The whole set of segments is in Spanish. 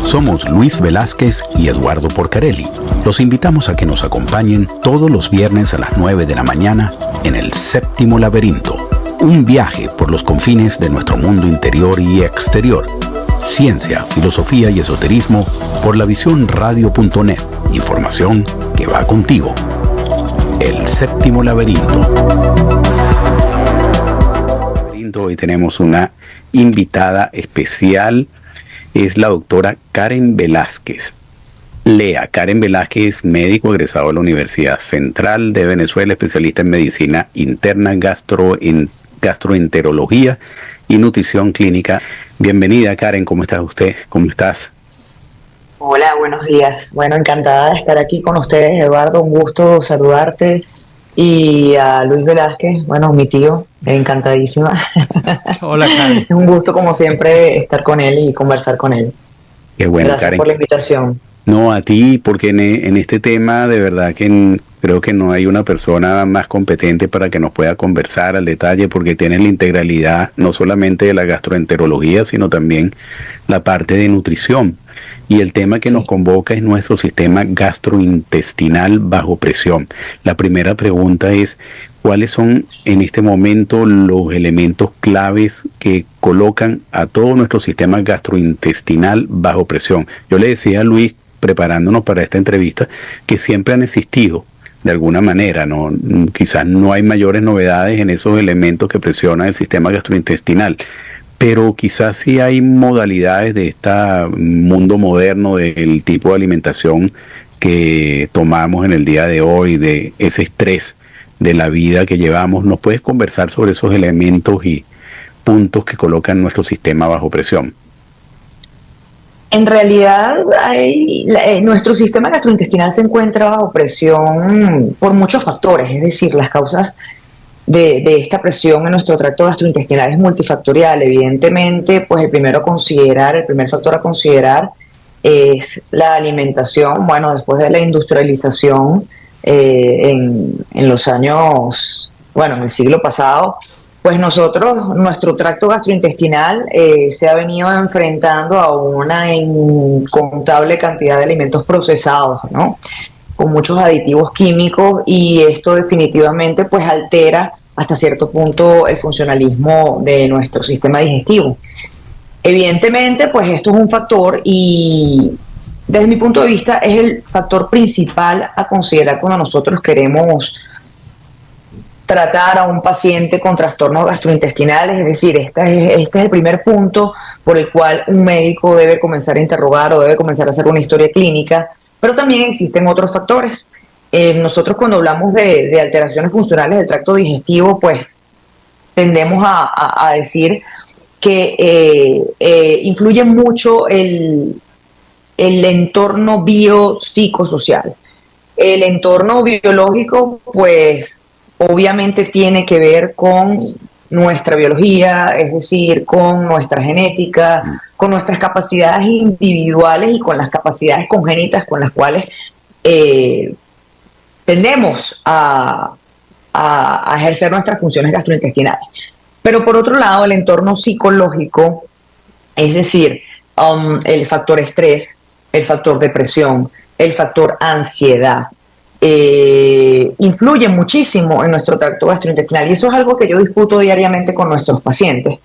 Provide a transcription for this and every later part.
Somos Luis Velázquez y Eduardo Porcarelli. Los invitamos a que nos acompañen todos los viernes a las 9 de la mañana en El Séptimo Laberinto. Un viaje por los confines de nuestro mundo interior y exterior. Ciencia, filosofía y esoterismo por la visión radio.net. Información que va contigo. El Séptimo Laberinto. Hoy tenemos una invitada especial. Es la doctora Karen Velázquez. Karen Velázquez, médico egresado de la Universidad Central de Venezuela, especialista en medicina interna, gastroenterología y nutrición clínica. Bienvenida, Karen, ¿cómo está usted? ¿Cómo estás? Hola, buenos días. Bueno, encantada de estar aquí con ustedes, Eduardo, un gusto saludarte. Y a Luis Velázquez, bueno, mi tío, encantadísima. Hola, Karen. Es un gusto, como siempre, estar con él y conversar con él. Qué bueno, gracias, Karen, por la invitación. No, a ti, porque en este tema de verdad que creo que no hay una persona más competente para que nos pueda conversar al detalle, porque tienes la integralidad no solamente de la gastroenterología, sino también la parte de nutrición. Y el tema que nos convoca es nuestro sistema gastrointestinal bajo presión. La primera pregunta es, ¿cuáles son en este momento los elementos claves que colocan a todo nuestro sistema gastrointestinal bajo presión? Yo le decía a Luis, preparándonos para esta entrevista, que siempre han existido de alguna manera, ¿no? Quizás no hay mayores novedades en esos elementos que presionan el sistema gastrointestinal, pero quizás sí hay modalidades de este mundo moderno, del tipo de alimentación que tomamos en el día de hoy, de ese estrés de la vida que llevamos. ¿Nos puedes conversar sobre esos elementos y puntos que colocan nuestro sistema bajo presión? En realidad, nuestro sistema gastrointestinal se encuentra bajo presión por muchos factores, es decir, las causas de esta presión en nuestro tracto gastrointestinal es multifactorial. Evidentemente, pues el primer factor a considerar es la alimentación. Bueno, después de la industrialización en los años, en el siglo pasado, pues nuestro tracto gastrointestinal se ha venido enfrentando a una incontable cantidad de alimentos procesados, ¿no?, con muchos aditivos químicos, y esto definitivamente pues altera hasta cierto punto el funcionalismo de nuestro sistema digestivo. Evidentemente, pues esto es un factor, y desde mi punto de vista es el factor principal a considerar cuando nosotros queremos tratar a un paciente con trastornos gastrointestinales. Es decir, este es el primer punto por el cual un médico debe comenzar a interrogar o debe comenzar a hacer una historia clínica. Pero también existen otros factores. Nosotros, cuando hablamos de alteraciones funcionales del tracto digestivo, pues tendemos a decir que influye mucho el entorno biopsicosocial. El entorno biológico, pues obviamente tiene que ver con nuestra biología, es decir, con nuestra genética, con nuestras capacidades individuales y con las capacidades congénitas con las cuales tendemos a ejercer nuestras funciones gastrointestinales. Pero por otro lado, el entorno psicológico, es decir, el factor estrés, el factor depresión, el factor ansiedad, influye muchísimo en nuestro tracto gastrointestinal, y eso es algo que yo discuto diariamente con nuestros pacientes.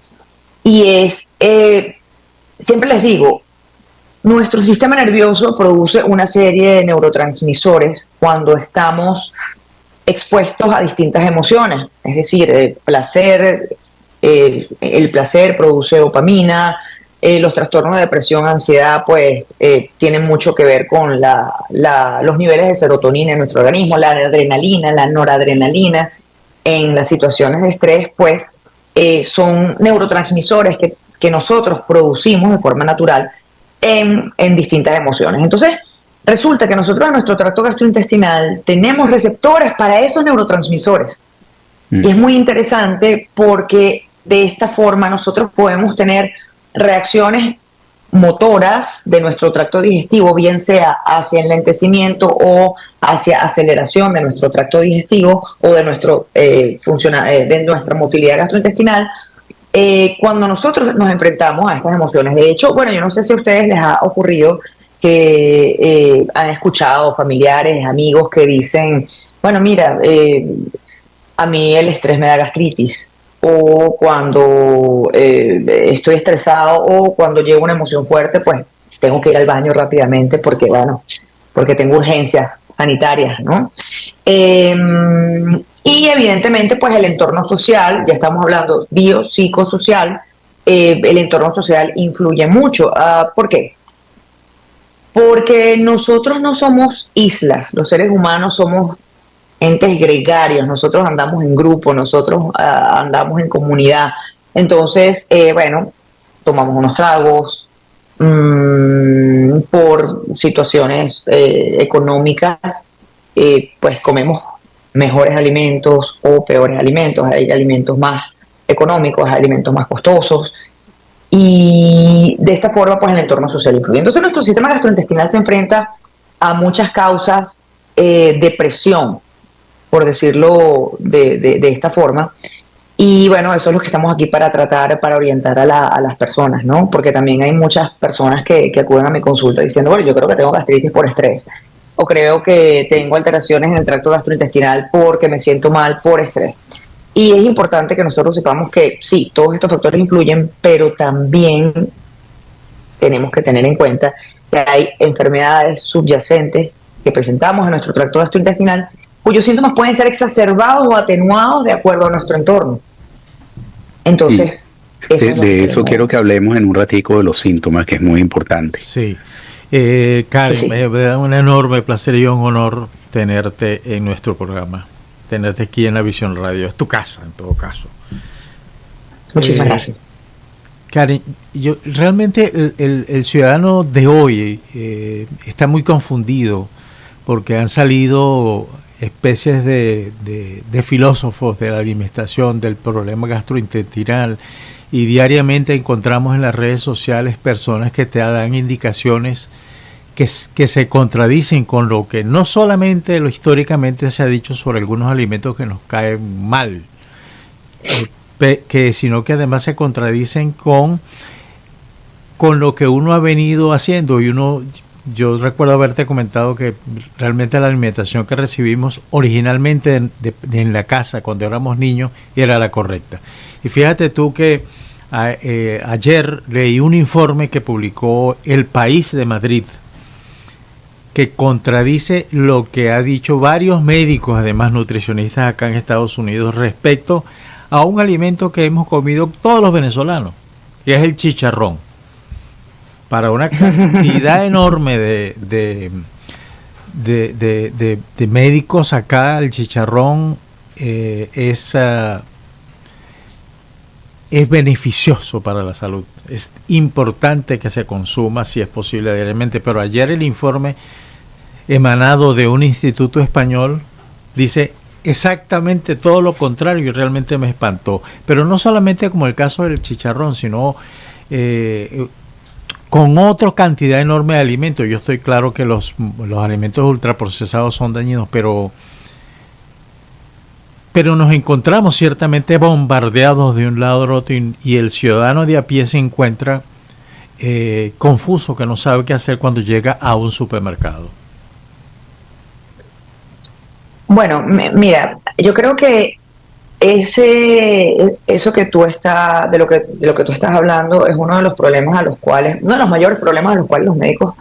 Y siempre les digo, nuestro sistema nervioso produce una serie de neurotransmisores cuando estamos expuestos a distintas emociones, es decir, el placer produce dopamina. Los trastornos de depresión, ansiedad, pues tienen mucho que ver con los niveles de serotonina en nuestro organismo, la adrenalina, la noradrenalina. En las situaciones de estrés, pues son neurotransmisores que nosotros producimos de forma natural en distintas emociones. Entonces, resulta que nosotros en nuestro tracto gastrointestinal tenemos receptores para esos neurotransmisores. Y es muy interesante porque de esta forma nosotros podemos tener reacciones motoras de nuestro tracto digestivo, bien sea hacia enlentecimiento o hacia aceleración de nuestro tracto digestivo o de nuestra motilidad gastrointestinal, cuando nosotros nos enfrentamos a estas emociones. De hecho, bueno, yo no sé si a ustedes les ha ocurrido que han escuchado familiares, amigos que dicen, bueno, mira, a mí el estrés me da gastritis, o cuando estoy estresado o cuando llega una emoción fuerte, pues tengo que ir al baño rápidamente porque, bueno, porque tengo urgencias sanitarias, ¿no? Y evidentemente, pues el entorno social, ya estamos hablando biopsicosocial, el entorno social influye mucho. ¿Por qué? Porque nosotros no somos islas, los seres humanos somos entes gregarios, nosotros andamos en grupo, nosotros andamos en comunidad. Entonces, bueno, tomamos unos tragos, por situaciones económicas, pues comemos mejores alimentos o peores alimentos. Hay alimentos más económicos, hay alimentos más costosos, y de esta forma pues el entorno social influye. Entonces nuestro sistema gastrointestinal se enfrenta a muchas causas de presión, por decirlo de esta forma. Y bueno, eso es lo que estamos aquí para tratar, para orientar a las personas, ¿no? Porque también hay muchas personas que acuden a mi consulta diciendo, bueno, yo creo que tengo gastritis por estrés, o creo que tengo alteraciones en el tracto gastrointestinal porque me siento mal por estrés. Y es importante que nosotros sepamos que sí, todos estos factores influyen, pero también tenemos que tener en cuenta que hay enfermedades subyacentes que presentamos en nuestro tracto gastrointestinal cuyos síntomas pueden ser exacerbados o atenuados de acuerdo a nuestro entorno. Entonces, de eso quiero que hablemos en un ratico, de los síntomas, que es muy importante. Sí. Karen, Sí. me da un enorme placer y un honor tenerte en nuestro programa, tenerte aquí en La Visión Radio. Es tu casa, en todo caso. Muchísimas gracias. Karen, yo realmente el ciudadano de hoy está muy confundido porque han salido especies de filósofos de la alimentación, del problema gastrointestinal, y diariamente encontramos en las redes sociales personas que te dan indicaciones que se contradicen con lo que no solamente lo históricamente se ha dicho sobre algunos alimentos que nos caen mal, sino que además se contradicen con lo que uno ha venido haciendo. Y yo recuerdo haberte comentado que realmente la alimentación que recibimos originalmente en la casa cuando éramos niños era la correcta. Y fíjate tú que ayer leí un informe que publicó El País de Madrid que contradice lo que ha dicho varios médicos, además nutricionistas acá en Estados Unidos, respecto a un alimento que hemos comido todos los venezolanos, que es el chicharrón. Para una cantidad enorme de médicos acá, el chicharrón es beneficioso para la salud. Es importante que se consuma, si es posible, diariamente. Pero ayer el informe emanado de un instituto español dice exactamente todo lo contrario, y realmente me espantó. Pero no solamente como el caso del chicharrón, sino con otra cantidad enorme de alimentos. Yo estoy claro que los alimentos ultraprocesados son dañinos, pero nos encontramos ciertamente bombardeados de un lado al otro, y el ciudadano de a pie se encuentra confuso, que no sabe qué hacer cuando llega a un supermercado. Bueno, mira, yo creo que eso que tú de lo que tú estás hablando es uno de los problemas uno de los mayores problemas a los cuales los médicos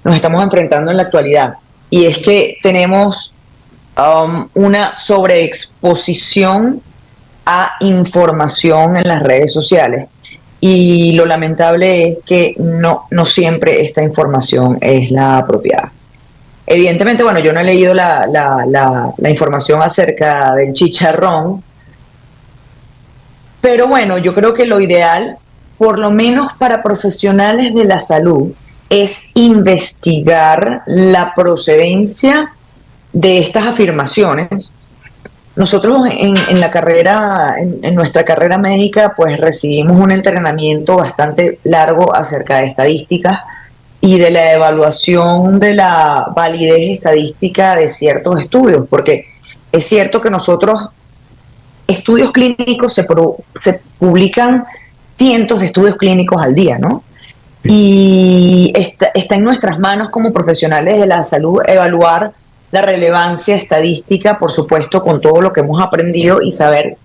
nos estamos enfrentando en la actualidad. Y es que tenemos una sobreexposición a información en las redes sociales. Y lo lamentable es que no siempre esta información es la apropiada. Evidentemente, bueno, yo no he leído la información acerca del chicharrón, pero bueno, yo creo que lo ideal, por lo menos para profesionales de la salud, es investigar la procedencia de estas afirmaciones. Nosotros en la carrera, en nuestra carrera médica, pues recibimos un entrenamiento bastante largo acerca de estadísticas y de la evaluación de la validez estadística de ciertos estudios, porque es cierto que nosotros estudios clínicos, se publican cientos de estudios clínicos al día, ¿no? Y está en nuestras manos como profesionales de la salud evaluar la relevancia estadística, por supuesto, con todo lo que hemos aprendido y saber,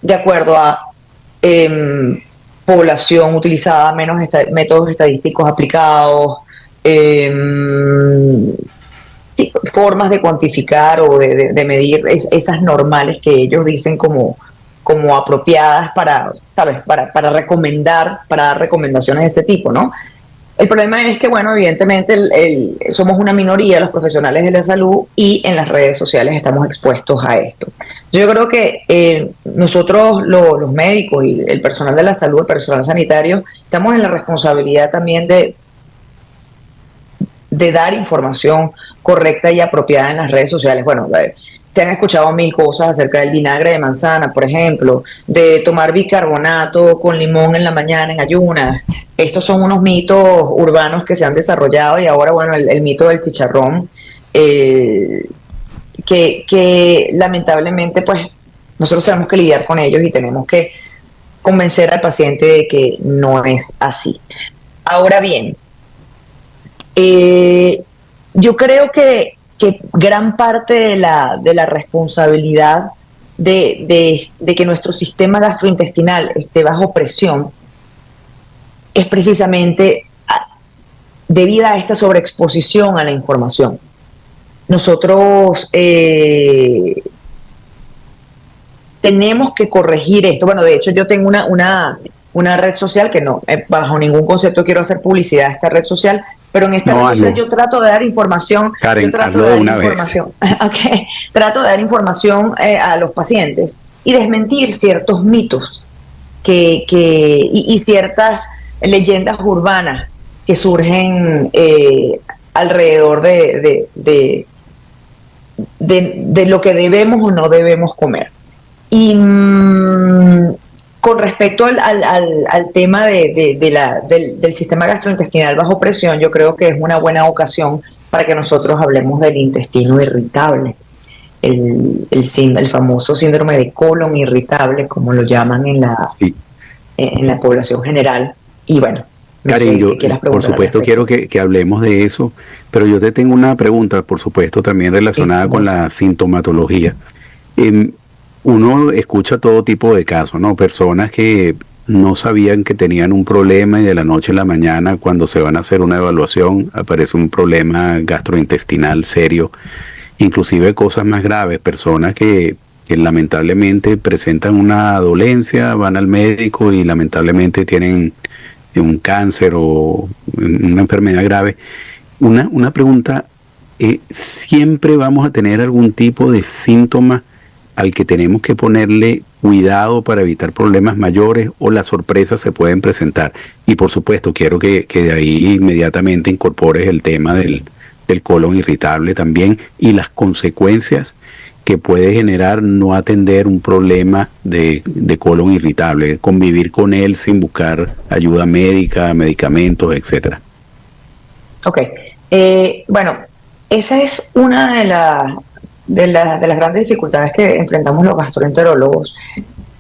de acuerdo a población utilizada, menos métodos estadísticos aplicados, sí, formas de cuantificar o de medir esas normales que ellos dicen como apropiadas para, ¿sabes? Para recomendar, para dar recomendaciones de ese tipo, ¿no? El problema es que, bueno, evidentemente somos una minoría los profesionales de la salud y en las redes sociales estamos expuestos a esto. Yo creo que nosotros, los médicos y el personal de la salud, el personal sanitario, estamos en la responsabilidad también de dar información correcta y apropiada en las redes sociales. Bueno, se han escuchado mil cosas acerca del vinagre de manzana, por ejemplo, de tomar bicarbonato con limón en la mañana en ayunas. Estos son unos mitos urbanos que se han desarrollado y ahora, bueno, el mito del chicharrón, que lamentablemente, pues, nosotros tenemos que lidiar con ellos y tenemos que convencer al paciente de que no es así. Ahora bien, yo creo que gran parte de la responsabilidad de que nuestro sistema gastrointestinal esté bajo presión es precisamente debida a esta sobreexposición a la información. Nosotros tenemos que corregir esto. Bueno, de hecho yo tengo una red social que no, bajo ningún concepto quiero hacer publicidad a esta red social, pero en esta red social yo trato de dar información. Karen, trato de dar información. Okay. Trato de dar información a los pacientes y desmentir ciertos mitos y ciertas leyendas urbanas que surgen alrededor de lo que debemos o no debemos comer. Y con respecto al tema del sistema gastrointestinal bajo presión, yo creo que es una buena ocasión para que nosotros hablemos del intestino irritable, el famoso síndrome de colon irritable, como lo llaman en la población general. Y bueno, Karen, yo por supuesto quiero que hablemos de eso, pero yo te tengo una pregunta, por supuesto, también relacionada con la sintomatología. Uno escucha todo tipo de casos, ¿no? Personas que no sabían que tenían un problema y de la noche a la mañana, cuando se van a hacer una evaluación, aparece un problema gastrointestinal serio, inclusive cosas más graves, personas que lamentablemente presentan una dolencia, van al médico y lamentablemente tienen un cáncer o una enfermedad grave. Una pregunta, ¿siempre vamos a tener algún tipo de síntoma al que tenemos que ponerle cuidado para evitar problemas mayores, o las sorpresas se pueden presentar? Y por supuesto quiero que de ahí inmediatamente incorpores el tema del colon irritable también y las consecuencias que puede generar no atender un problema de colon irritable, convivir con él sin buscar ayuda médica, medicamentos, etcétera. Ok, bueno, esa es una de las grandes dificultades que enfrentamos los gastroenterólogos,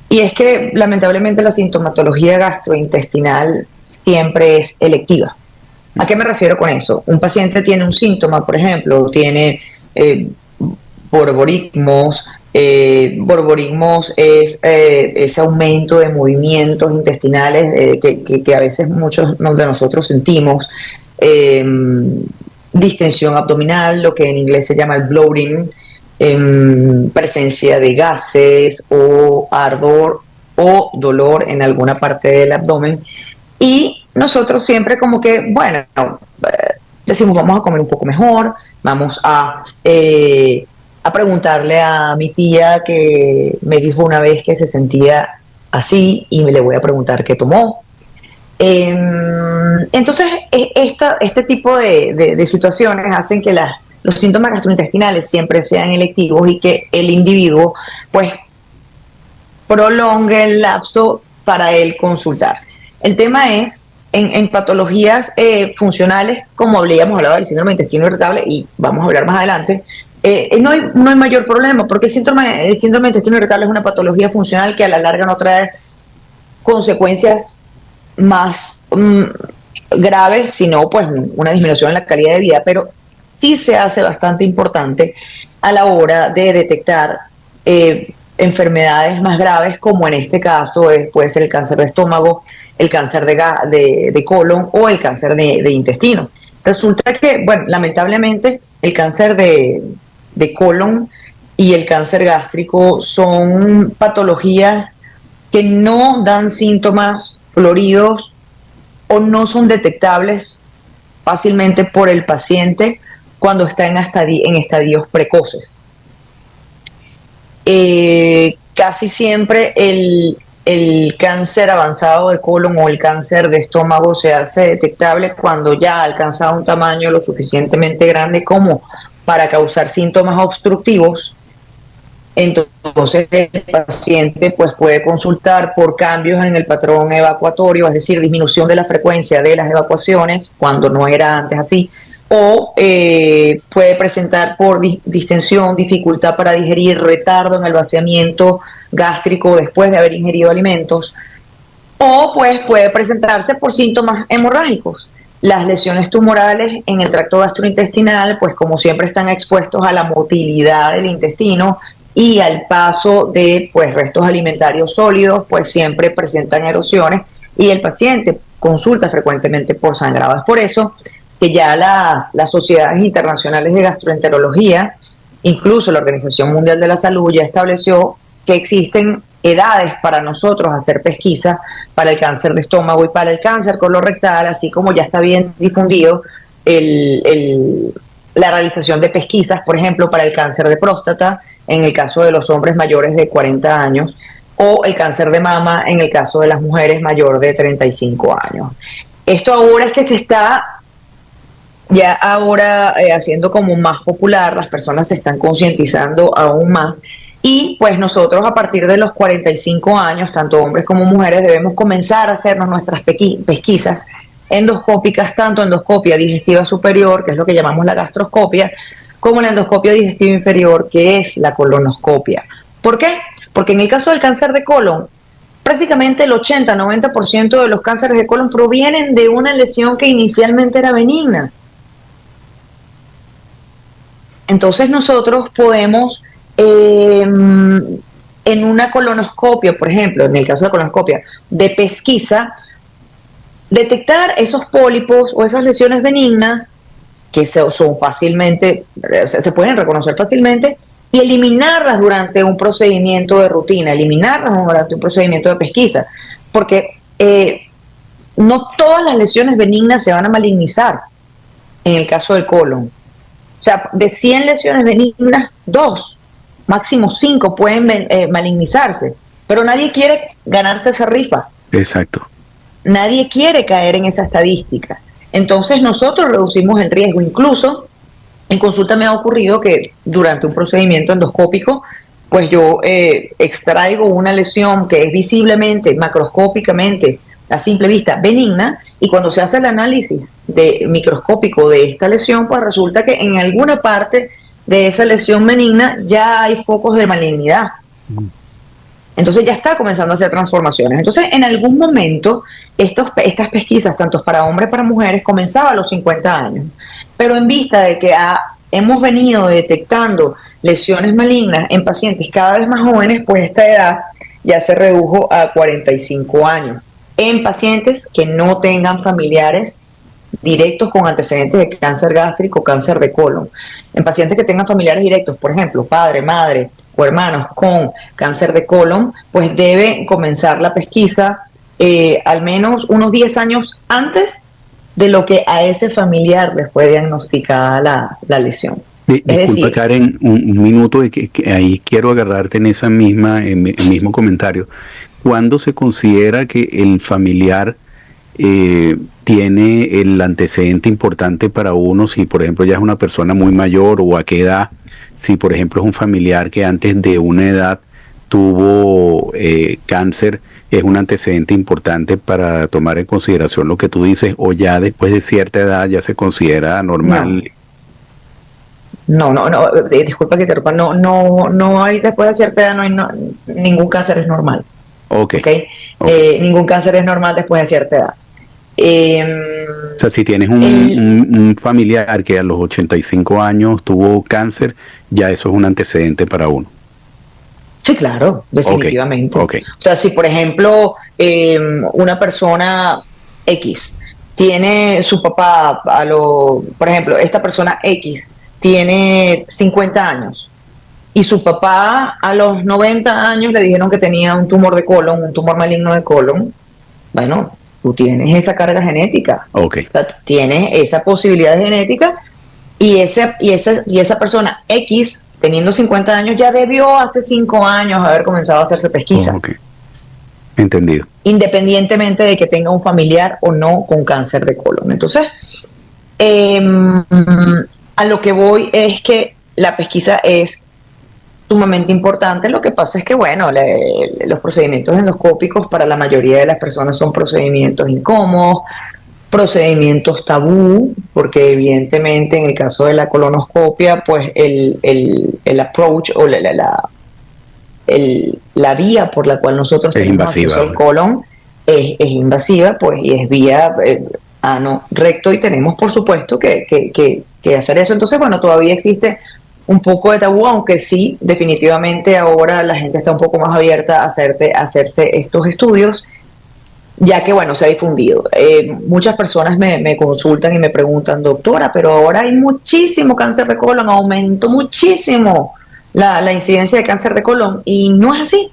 y es que lamentablemente la sintomatología gastrointestinal siempre es electiva. ¿A qué me refiero con eso? Un paciente tiene un síntoma, por ejemplo, tiene borborismos. Borborismos es ese aumento de movimientos intestinales que a veces muchos de nosotros sentimos. Distensión abdominal, lo que en inglés se llama el bloating, presencia de gases o ardor o dolor en alguna parte del abdomen. Y nosotros siempre como que, bueno, decimos vamos a comer un poco mejor, vamos a preguntarle a mi tía que me dijo una vez que se sentía así y le voy a preguntar qué tomó. Entonces, este tipo de situaciones hacen que los síntomas gastrointestinales siempre sean electivos y que el individuo pues prolongue el lapso para él consultar. El tema es, en patologías funcionales, como habíamos hablado del síndrome de intestino irritable, y vamos a hablar más adelante, no hay mayor problema, porque el síndrome de intestino irritable es una patología funcional que a la larga no trae consecuencias más graves, sino pues una disminución en la calidad de vida, pero sí se hace bastante importante a la hora de detectar enfermedades más graves, como en este caso puede ser el cáncer de estómago, el cáncer de colon o el cáncer de intestino. Resulta que, bueno, lamentablemente el cáncer de colon y el cáncer gástrico son patologías que no dan síntomas floridos o no son detectables fácilmente por el paciente cuando está en estadios precoces. Casi siempre el cáncer avanzado de colon o el cáncer de estómago se hace detectable cuando ya ha alcanzado un tamaño lo suficientemente grande como para causar síntomas obstructivos. Entonces el paciente pues puede consultar por cambios en el patrón evacuatorio, es decir, disminución de la frecuencia de las evacuaciones cuando no era antes así, o puede presentar por distensión, dificultad para digerir, retardo en el vaciamiento gástrico después de haber ingerido alimentos, o pues puede presentarse por síntomas hemorrágicos. Las lesiones tumorales en el tracto gastrointestinal, pues como siempre están expuestos a la motilidad del intestino y al paso de pues restos alimentarios sólidos, pues siempre presentan erosiones y el paciente consulta frecuentemente por sangrado. Es por eso que ya las sociedades internacionales de gastroenterología, incluso la Organización Mundial de la Salud, ya estableció que existen edades para nosotros hacer pesquisa para el cáncer de estómago y para el cáncer colorectal, así como ya está bien difundido la realización de pesquisas, por ejemplo, para el cáncer de próstata, en el caso de los hombres mayores de 40 años, o el cáncer de mama en el caso de las mujeres mayores de 35 años. Esto ahora es que se está ya ahora haciendo como más popular, las personas se están concientizando aún más y pues nosotros a partir de los 45 años, tanto hombres como mujeres, debemos comenzar a hacernos nuestras pesquisas endoscópicas, tanto endoscopia digestiva superior, que es lo que llamamos la gastroscopia, como la endoscopia digestiva inferior, que es la colonoscopia. ¿Por qué? Porque en el caso del cáncer de colon, prácticamente el 80-90% de los cánceres de colon provienen de una lesión que inicialmente era benigna. Entonces nosotros podemos, en una colonoscopia, por ejemplo, en el caso de la colonoscopia de pesquisa, detectar esos pólipos o esas lesiones benignas que son fácilmente, se pueden reconocer fácilmente, y eliminarlas durante un procedimiento de rutina, eliminarlas durante un procedimiento de pesquisa, porque no todas las lesiones benignas se van a malignizar en el caso del colon. O sea, de 100 lesiones benignas, 2, máximo 5 pueden malignizarse, pero nadie quiere ganarse esa rifa. Exacto. Nadie quiere caer en esa estadística. Entonces nosotros reducimos el riesgo. Incluso en consulta me ha ocurrido que durante un procedimiento endoscópico, pues yo extraigo una lesión que es visiblemente, macroscópicamente, a simple vista, benigna, y cuando se hace el análisis microscópico de esta lesión, pues resulta que en alguna parte de esa lesión benigna ya hay focos de malignidad. Entonces ya está comenzando a hacer transformaciones. Entonces en algún momento estas pesquisas, tanto para hombres como para mujeres, comenzaban a los 50 años. Pero en vista de que hemos venido detectando lesiones malignas en pacientes cada vez más jóvenes, pues esta edad ya se redujo a 45 años. En pacientes que no tengan familiares directos con antecedentes de cáncer gástrico, cáncer de colon. En pacientes que tengan familiares directos, por ejemplo, padre, madre o hermanos con cáncer de colon, pues debe comenzar la pesquisa al menos unos 10 años antes de lo que a ese familiar les fue diagnosticada la lesión. Disculpa, Karen, un minuto, que ahí quiero agarrarte en esa el mismo comentario. ¿Cuándo se considera que el familiar tiene el antecedente importante para uno? Si, por ejemplo, ya es una persona muy mayor, o a qué edad. Si, por ejemplo, es un familiar que antes de una edad tuvo cáncer, es un antecedente importante para tomar en consideración lo que tú dices, o ya después de cierta edad ya se considera normal. disculpa que te interrumpa, no hay después de cierta edad, ningún cáncer es normal. Okay. Ningún cáncer es normal después de cierta edad. O sea, si tienes un familiar que a los 85 años tuvo cáncer, ya eso es un antecedente para uno. Sí, claro, definitivamente. Okay. O sea, si por ejemplo una persona X tiene su papá por ejemplo, esta persona X tiene 50 años y su papá a los 90 años le dijeron que tenía un tumor de colon, un tumor maligno de colon, bueno, tú tienes esa carga genética. Okay. O sea, tienes esa posibilidad genética y esa persona X, teniendo 50 años, ya debió hace 5 años haber comenzado a hacerse pesquisa. Okay. Entendido. Independientemente de que tenga un familiar o no con cáncer de colon. Entonces, a lo que voy es que la pesquisa es sumamente importante. Lo que pasa es que, bueno, los procedimientos endoscópicos para la mayoría de las personas son procedimientos incómodos, procedimientos tabú, porque evidentemente en el caso de la colonoscopia, pues el approach o la vía por la cual nosotros tenemos acceso al colon es invasiva, pues, y es vía ano recto, y tenemos por supuesto que hacer eso. Entonces, bueno, todavía existe un poco de tabú, aunque sí, definitivamente ahora la gente está un poco más abierta a hacerse estos estudios, ya que, bueno, se ha difundido. Muchas personas me consultan y me preguntan, doctora, pero ahora hay muchísimo cáncer de colon, aumentó muchísimo la incidencia de cáncer de colon, y no es así.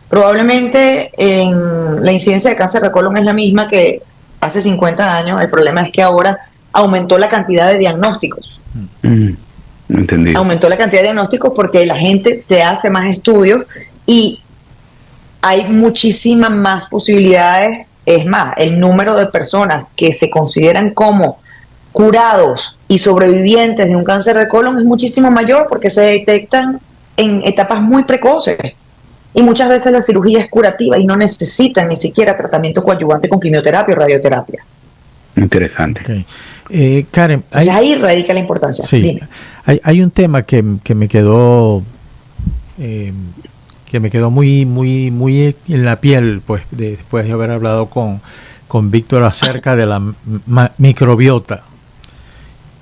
Probablemente la incidencia de cáncer de colon es la misma que hace 50 años, el problema es que ahora aumentó la cantidad de diagnósticos. Entendido. Aumentó la cantidad de diagnósticos porque la gente se hace más estudios y hay muchísimas más posibilidades. Es más, el número de personas que se consideran como curados y sobrevivientes de un cáncer de colon es muchísimo mayor porque se detectan en etapas muy precoces. Y muchas veces la cirugía es curativa y no necesitan ni siquiera tratamiento coadyuvante con quimioterapia o radioterapia. Interesante. Okay. Karen, ahí radica la importancia. Sí, hay un tema que me quedó muy en la piel, pues, después de haber hablado con Víctor acerca de la microbiota,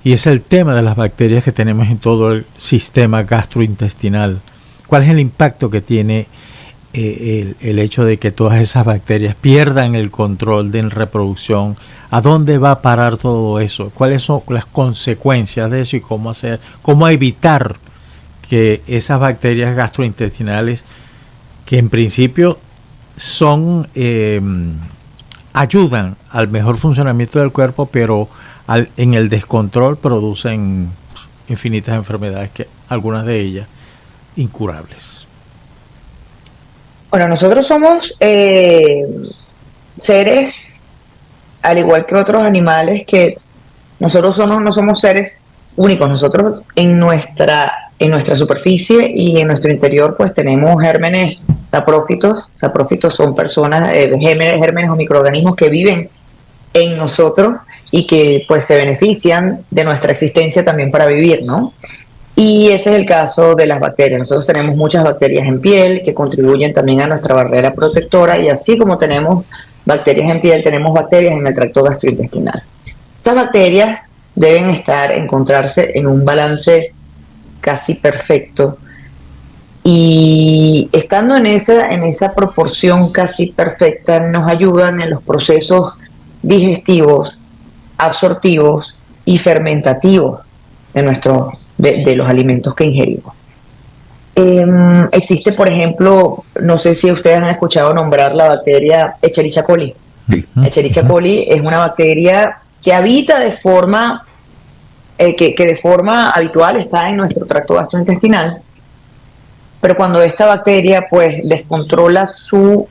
y es el tema de las bacterias que tenemos en todo el sistema gastrointestinal. ¿Cuál es el impacto que tiene el hecho de que todas esas bacterias pierdan el control de reproducción? ¿A dónde va a parar todo eso? ¿Cuáles son las consecuencias de eso y cómo evitar que esas bacterias gastrointestinales, que en principio son ayudan al mejor funcionamiento del cuerpo, pero en el descontrol producen infinitas enfermedades, que algunas de ellas incurables? Bueno, nosotros somos seres, al igual que otros animales, que nosotros no somos seres únicos. Nosotros en nuestra superficie y en nuestro interior pues tenemos gérmenes saprófitos. Saprófitos son personas, gérmenes o microorganismos que viven en nosotros y que pues se benefician de nuestra existencia también para vivir, ¿no? Y ese es el caso de las bacterias. Nosotros tenemos muchas bacterias en piel que contribuyen también a nuestra barrera protectora, y así como tenemos bacterias en piel, tenemos bacterias en el tracto gastrointestinal. Estas bacterias deben encontrarse en un balance casi perfecto, y estando en esa proporción casi perfecta nos ayudan en los procesos digestivos, absortivos y fermentativos de los alimentos que ingerimos. Existe, por ejemplo, no sé si ustedes han escuchado nombrar la bacteria Escherichia coli. Escherichia coli es una bacteria que habita de forma que de forma habitual está en nuestro tracto gastrointestinal, pero cuando esta bacteria pues descontrola se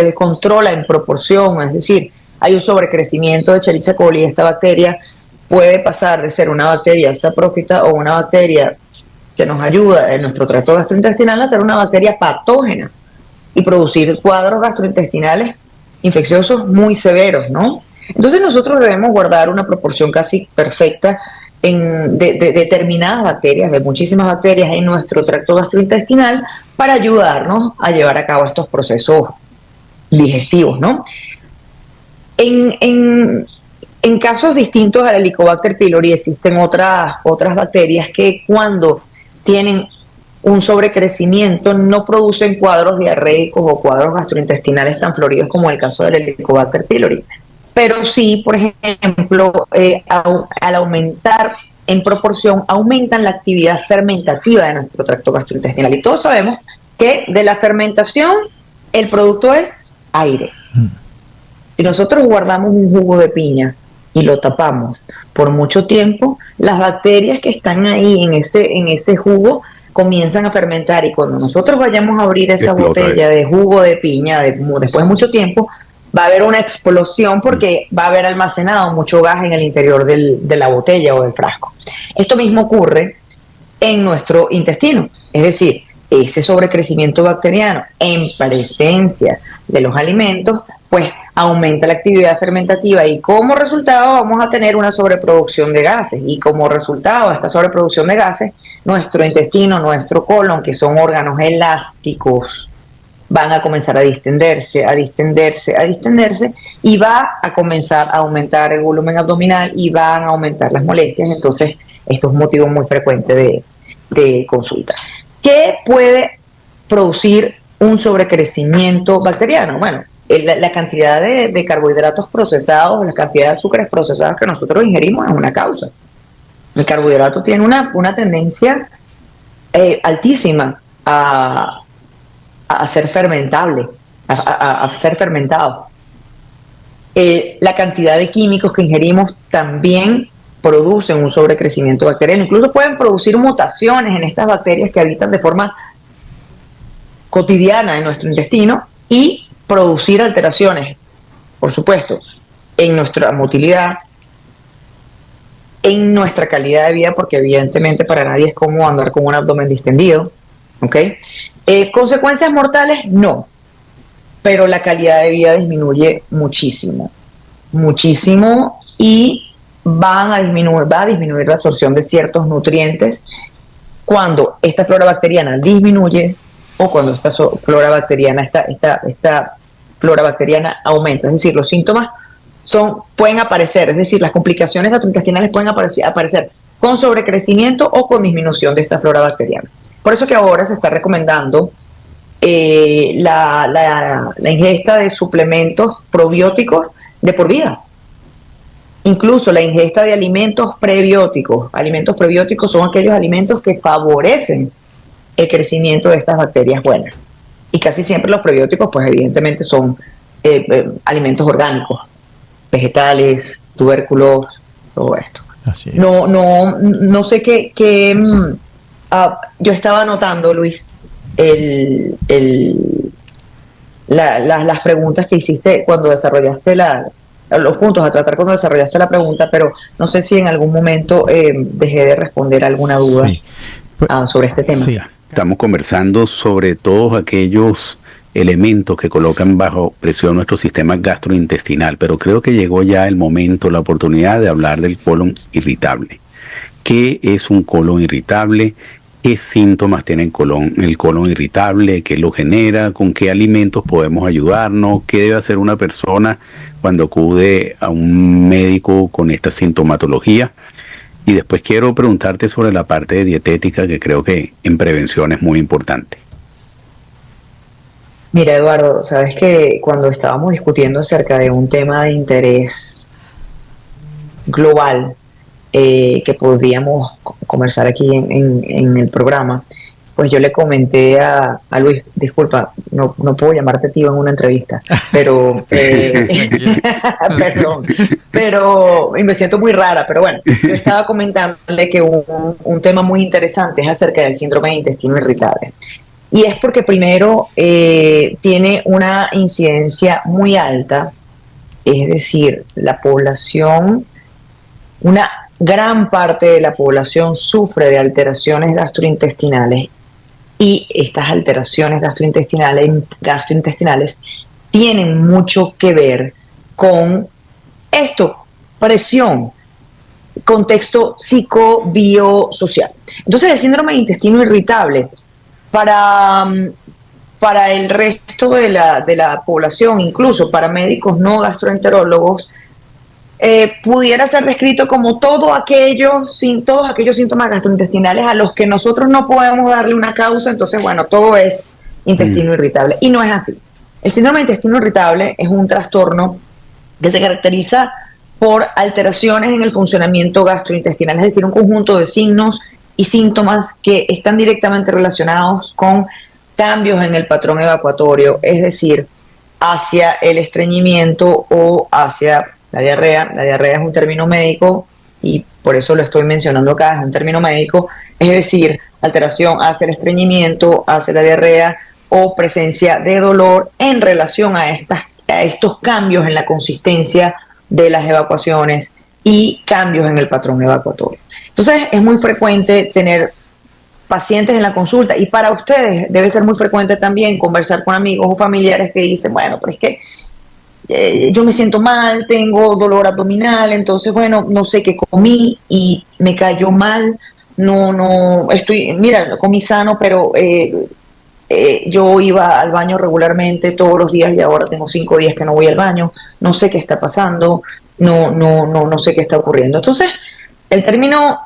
descontrola en proporción, es decir, hay un sobrecrecimiento de Escherichia coli, esta bacteria puede pasar de ser una bacteria saprófita o una bacteria que nos ayuda en nuestro tracto gastrointestinal a ser una bacteria patógena y producir cuadros gastrointestinales infecciosos muy severos, ¿no? Entonces nosotros debemos guardar una proporción casi perfecta de determinadas bacterias, de muchísimas bacterias en nuestro tracto gastrointestinal para ayudarnos a llevar a cabo estos procesos digestivos, ¿no? En casos distintos al Helicobacter pylori existen otras bacterias que cuando tienen un sobrecrecimiento no producen cuadros diarreicos o cuadros gastrointestinales tan floridos como el caso del Helicobacter pylori. Pero sí, por ejemplo, al aumentar en proporción, aumentan la actividad fermentativa de nuestro tracto gastrointestinal. Y todos sabemos que de la fermentación el producto es aire. Si nosotros guardamos un jugo de piña y lo tapamos por mucho tiempo, las bacterias que están ahí en ese jugo comienzan a fermentar, y cuando nosotros vayamos a abrir esa botella de jugo de piña después de mucho tiempo, va a haber una explosión porque va a haber almacenado mucho gas en el interior de la botella o del frasco. Esto mismo ocurre en nuestro intestino, es decir, ese sobrecrecimiento bacteriano en presencia de los alimentos, pues aumenta la actividad fermentativa y como resultado vamos a tener una sobreproducción de gases, y como resultado de esta sobreproducción de gases, nuestro intestino, nuestro colon, que son órganos elásticos, van a comenzar a distenderse y va a comenzar a aumentar el volumen abdominal y van a aumentar las molestias. Entonces, esto es un motivo muy frecuente de consulta. ¿Qué puede producir un sobrecrecimiento bacteriano? Bueno, la cantidad de carbohidratos procesados, la cantidad de azúcares procesados que nosotros ingerimos es una causa. El carbohidrato tiene una tendencia altísima a ser fermentable, a ser fermentado. La cantidad de químicos que ingerimos también producen un sobrecrecimiento bacteriano. Incluso pueden producir mutaciones en estas bacterias que habitan de forma cotidiana en nuestro intestino y producir alteraciones, por supuesto, en nuestra motilidad, en nuestra calidad de vida, porque evidentemente para nadie es cómodo andar con un abdomen distendido, ¿ok? Consecuencias mortales, no, pero la calidad de vida disminuye muchísimo, y va a disminuir la absorción de ciertos nutrientes cuando esta flora bacteriana disminuye o cuando esta flora bacteriana, esta flora bacteriana aumenta. Es decir, los síntomas pueden aparecer, es decir, las complicaciones gastrointestinales pueden aparecer con sobrecrecimiento o con disminución de esta flora bacteriana. Por eso que ahora se está recomendando la ingesta de suplementos probióticos de por vida. Incluso la ingesta de alimentos prebióticos. Alimentos prebióticos son aquellos alimentos que favorecen el crecimiento de estas bacterias buenas. Y casi siempre los prebióticos, pues evidentemente son alimentos orgánicos, vegetales, tubérculos, todo esto. Así es. No sé qué yo estaba anotando, Luis, las preguntas que hiciste cuando desarrollaste los puntos a tratar cuando desarrollaste la pregunta, pero no sé si en algún momento dejé de responder alguna duda sobre este tema. Sí. Estamos conversando sobre todos aquellos elementos que colocan bajo presión nuestro sistema gastrointestinal, pero creo que llegó ya el momento, la oportunidad de hablar del colon irritable. ¿Qué es un colon irritable? ¿Qué síntomas tiene el colon irritable? ¿Qué lo genera? ¿Con qué alimentos podemos ayudarnos? ¿Qué debe hacer una persona cuando acude a un médico con esta sintomatología? Y después quiero preguntarte sobre la parte de dietética, que creo que en prevención es muy importante. Mira, Eduardo, sabes que cuando estábamos discutiendo acerca de un tema de interés global que podríamos conversar aquí en el programa, pues yo le comenté a Luis, disculpa, no puedo llamarte tío en una entrevista, pero perdón, y me siento muy rara, pero bueno, yo estaba comentándole que un tema muy interesante es acerca del síndrome de intestino irritable. Y es porque primero tiene una incidencia muy alta, es decir, la población, una gran parte de la población sufre de alteraciones gastrointestinales, y estas alteraciones gastrointestinales tienen mucho que ver con esto, presión. contexto psicobiosocial. Entonces, el síndrome de intestino irritable, para el resto de la población, incluso para médicos no gastroenterólogos, pudiera ser descrito como todos aquellos síntomas gastrointestinales a los que nosotros no podemos darle una causa. Entonces, bueno, todo es intestino irritable. Y no es así. El síndrome de intestino irritable es un trastorno que se caracteriza por alteraciones en el funcionamiento gastrointestinal, es decir, un conjunto de signos y síntomas que están directamente relacionados con cambios en el patrón evacuatorio, es decir, hacia el estreñimiento o hacia la diarrea. La diarrea es un término médico y por eso lo estoy mencionando acá, es un término médico, es decir, alteración hacia el estreñimiento, hacia la diarrea o presencia de dolor en relación a estos cambios en la consistencia de las evacuaciones y cambios en el patrón evacuatorio. Entonces, es muy frecuente tener pacientes en la consulta, y para ustedes debe ser muy frecuente también conversar con amigos o familiares que dicen, bueno, pero es que yo me siento mal, tengo dolor abdominal, entonces, bueno, no sé qué comí y me cayó mal, mira, comí sano, pero yo iba al baño regularmente todos los días y ahora tengo 5 días que no voy al baño, no sé qué está pasando, no sé qué está ocurriendo. Entonces, el término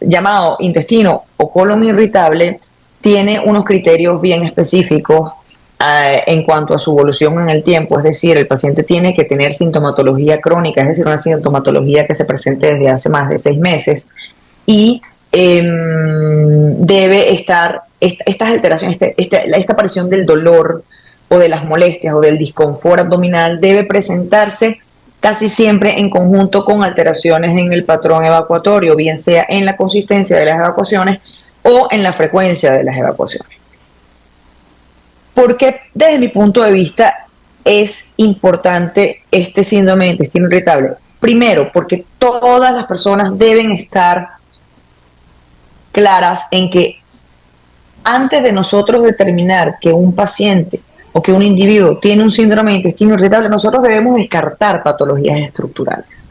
llamado intestino o colon irritable tiene unos criterios bien específicos en cuanto a su evolución en el tiempo, es decir, el paciente tiene que tener sintomatología crónica, es decir, una sintomatología que se presente desde hace más de 6 meses y debe estar estas alteraciones, esta aparición del dolor o de las molestias o del disconfort abdominal debe presentarse casi siempre en conjunto con alteraciones en el patrón evacuatorio, bien sea en la consistencia de las evacuaciones o en la frecuencia de las evacuaciones. Porque desde mi punto de vista es importante este síndrome de intestino irritable? Primero, porque todas las personas deben estar claras en que antes de nosotros determinar que un paciente o que un individuo tiene un síndrome de intestino irritable, nosotros debemos descartar patologías estructurales.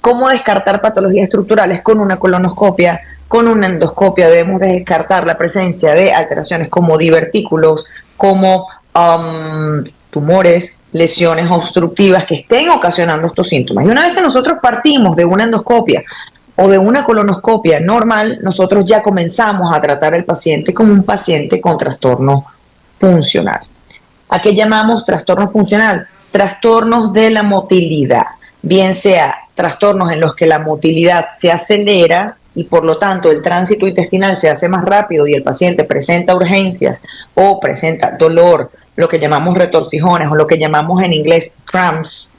¿Cómo descartar patologías estructurales? Con una colonoscopia, con una endoscopia debemos descartar la presencia de alteraciones como divertículos, como tumores, lesiones obstructivas que estén ocasionando estos síntomas. Y una vez que nosotros partimos de una endoscopia o de una colonoscopia normal, nosotros ya comenzamos a tratar al paciente como un paciente con trastorno funcional. ¿A qué llamamos trastorno funcional? Trastornos de la motilidad, bien sea trastornos en los que la motilidad se acelera y por lo tanto el tránsito intestinal se hace más rápido y el paciente presenta urgencias o presenta dolor, lo que llamamos retortijones o lo que llamamos en inglés cramps,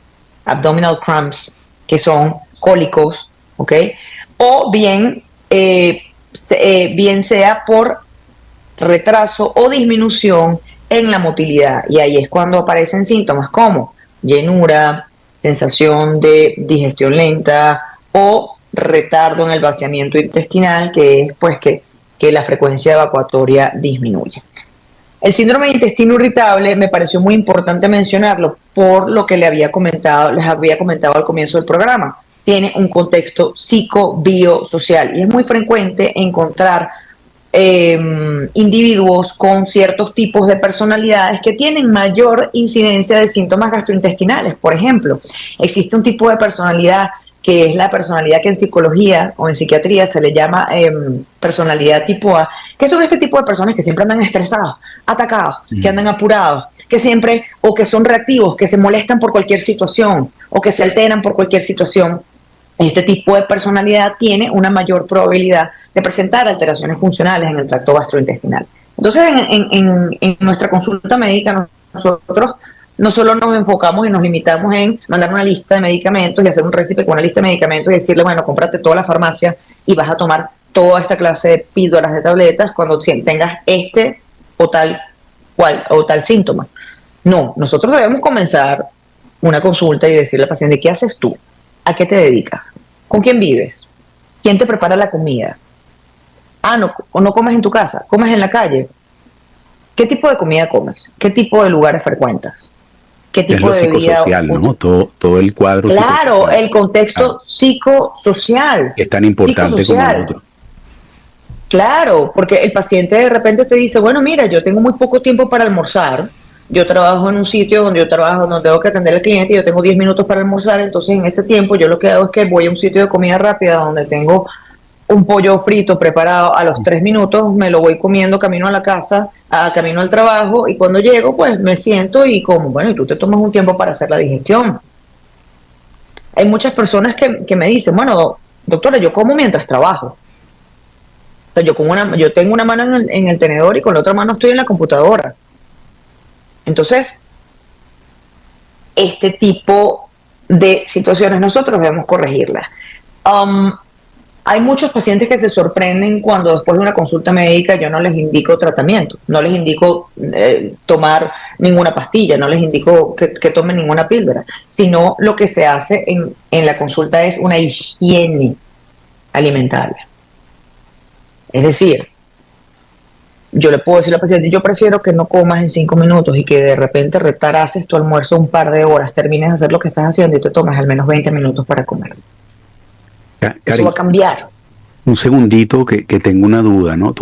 abdominal cramps, que son cólicos, ¿ok? O bien, bien sea por retraso o disminución en la motilidad, y ahí es cuando aparecen síntomas como llenura, sensación de digestión lenta o retardo en el vaciamiento intestinal, que es pues que la frecuencia evacuatoria disminuye. El síndrome de intestino irritable me pareció muy importante mencionarlo por lo que les había comentado al comienzo del programa. Tiene un contexto psicobiosocial y es muy frecuente encontrar individuos con ciertos tipos de personalidades que tienen mayor incidencia de síntomas gastrointestinales. Por ejemplo, existe un tipo de personalidad que es la personalidad que en psicología o en psiquiatría se le llama personalidad tipo A, que son este tipo de personas que siempre andan estresados, atacados, que andan apurados, que siempre, o que son reactivos, que se molestan por cualquier situación, o que se alteran por cualquier situación. Este tipo de personalidad tiene una mayor probabilidad de presentar alteraciones funcionales en el tracto gastrointestinal. Entonces, en nuestra consulta médica, nosotros no solo nos enfocamos y nos limitamos en mandar una lista de medicamentos y hacer un récipe con una lista de medicamentos y decirle, bueno, cómprate toda la farmacia y vas a tomar toda esta clase de píldoras de tabletas cuando tengas este o tal síntoma. No, nosotros debemos comenzar una consulta y decirle al paciente, ¿qué haces tú? ¿A qué te dedicas? ¿Con quién vives? ¿Quién te prepara la comida? No comes en tu casa, comes en la calle. ¿Qué tipo de comida comes? ¿Qué tipo de lugares frecuentas? qué Es tipo lo de bebida. psicosocial, ¿no? Todo el cuadro Claro, psicosocial. el contexto psicosocial. Es tan importante como el Psicosocial. otro. Claro, porque el paciente de repente te dice, bueno, mira, yo tengo muy poco tiempo para almorzar, yo trabajo en un sitio donde yo trabajo, donde tengo que atender al cliente y yo tengo 10 minutos para almorzar, entonces en ese tiempo yo lo que hago es que voy a un sitio de comida rápida donde tengo un pollo frito preparado a los 3 minutos, me lo voy comiendo camino a la casa, camino al trabajo y cuando llego pues me siento y como, bueno, y tú te tomas un tiempo para hacer la digestión. Hay muchas personas que me dicen, bueno, doctora, yo como mientras trabajo. O sea, yo tengo una mano en el tenedor y con la otra mano estoy en la computadora. Entonces, este tipo de situaciones nosotros debemos corregirlas. Um, Hay muchos pacientes que se sorprenden cuando después de una consulta médica yo no les indico tratamiento, no les indico tomar ninguna pastilla, no les indico que tomen ninguna píldora, sino lo que se hace en la consulta es una higiene alimentaria. Es decir, yo le puedo decir al paciente, yo prefiero que no comas en 5 minutos y que de repente retarases tu almuerzo un par de horas, termines de hacer lo que estás haciendo y te tomas al menos 20 minutos para comer. Eso va a cambiar. Un segundito que tengo una duda, ¿no?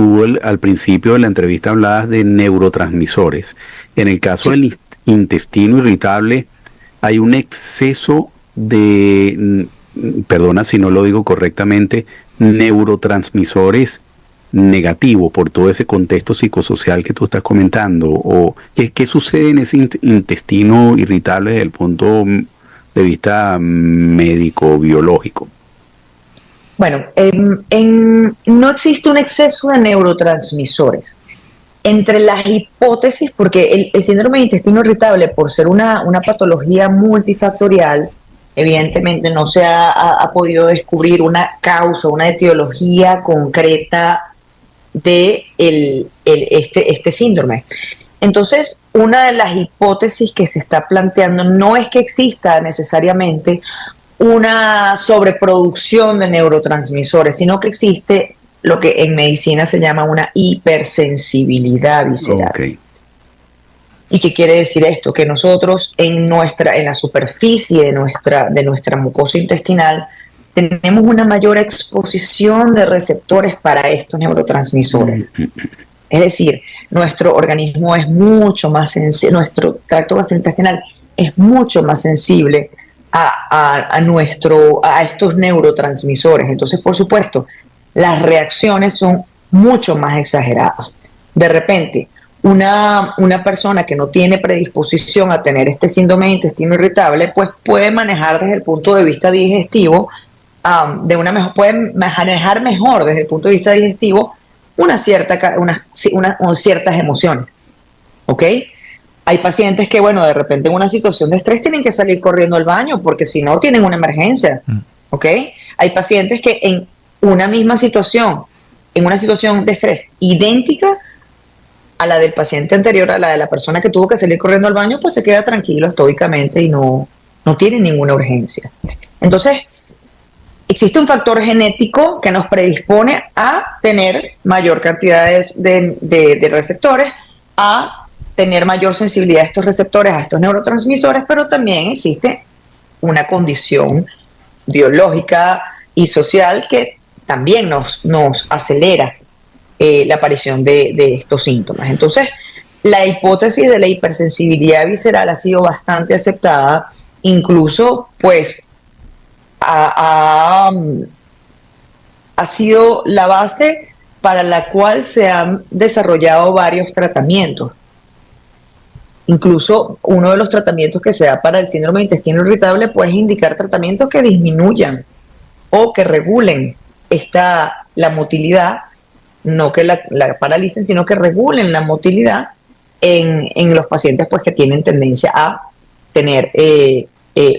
Al principio de la entrevista hablabas de neurotransmisores. En el caso del intestino irritable, hay un exceso de, perdona si no lo digo correctamente, neurotransmisores negativo por todo ese contexto psicosocial que tú estás comentando. ¿O qué sucede en ese intestino irritable desde el punto de vista médico-biológico? Bueno, no existe un exceso de neurotransmisores. Entre las hipótesis, porque el síndrome de intestino irritable, por ser una patología multifactorial, evidentemente no se ha podido descubrir una causa, una etiología concreta de este síndrome. Entonces, una de las hipótesis que se está planteando no es que exista necesariamente una sobreproducción de neurotransmisores, sino que existe lo que en medicina se llama una hipersensibilidad visceral. Okay. ¿Y qué quiere decir esto? Que nosotros en la superficie de nuestra mucosa intestinal tenemos una mayor exposición de receptores para estos neurotransmisores. Es decir, nuestro organismo es mucho más sensible, nuestro tracto gastrointestinal es mucho más sensible a estos neurotransmisores. Entonces, por supuesto, las reacciones son mucho más exageradas. De repente, una persona que no tiene predisposición a tener este síndrome de intestino irritable, pues puede manejar desde el punto de vista digestivo, puede manejar mejor desde el punto de vista digestivo ciertas emociones. ¿Ok? Hay pacientes que, bueno, de repente en una situación de estrés tienen que salir corriendo al baño porque si no tienen una emergencia, ¿ok? Hay pacientes que en una misma situación, en una situación de estrés idéntica a la del paciente anterior, a la de la persona que tuvo que salir corriendo al baño, pues se queda tranquilo estoicamente y no tiene ninguna urgencia. Entonces, existe un factor genético que nos predispone a tener mayor cantidad de receptores, a tener mayor sensibilidad a estos receptores, a estos neurotransmisores, pero también existe una condición biológica y social que también nos acelera la aparición de estos síntomas. Entonces, la hipótesis de la hipersensibilidad visceral ha sido bastante aceptada, incluso pues ha sido la base para la cual se han desarrollado varios tratamientos. Incluso uno de los tratamientos que se da para el síndrome de intestino irritable puede indicar tratamientos que disminuyan o que regulen la motilidad, no que la paralicen, sino que regulen la motilidad en los pacientes pues, que tienen tendencia a tener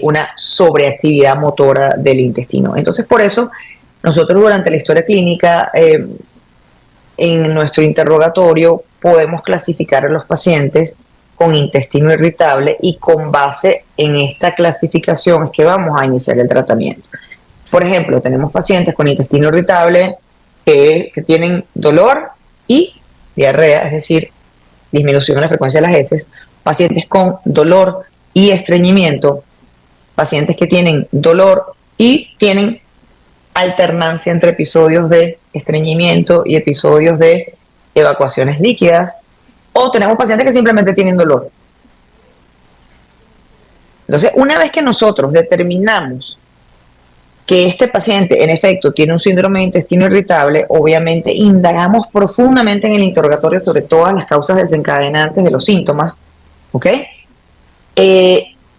una sobreactividad motora del intestino. Entonces, por eso, nosotros durante la historia clínica, en nuestro interrogatorio, podemos clasificar a los pacientes con intestino irritable y con base en esta clasificación es que vamos a iniciar el tratamiento. Por ejemplo, tenemos pacientes con intestino irritable que tienen dolor y diarrea, es decir, disminución de la frecuencia de las heces, pacientes con dolor y estreñimiento, pacientes que tienen dolor y tienen alternancia entre episodios de estreñimiento y episodios de evacuaciones líquidas, o tenemos pacientes que simplemente tienen dolor. Entonces, una vez que nosotros determinamos que este paciente en efecto tiene un síndrome de intestino irritable, obviamente indagamos profundamente en el interrogatorio sobre todas las causas desencadenantes de los síntomas, ¿ok?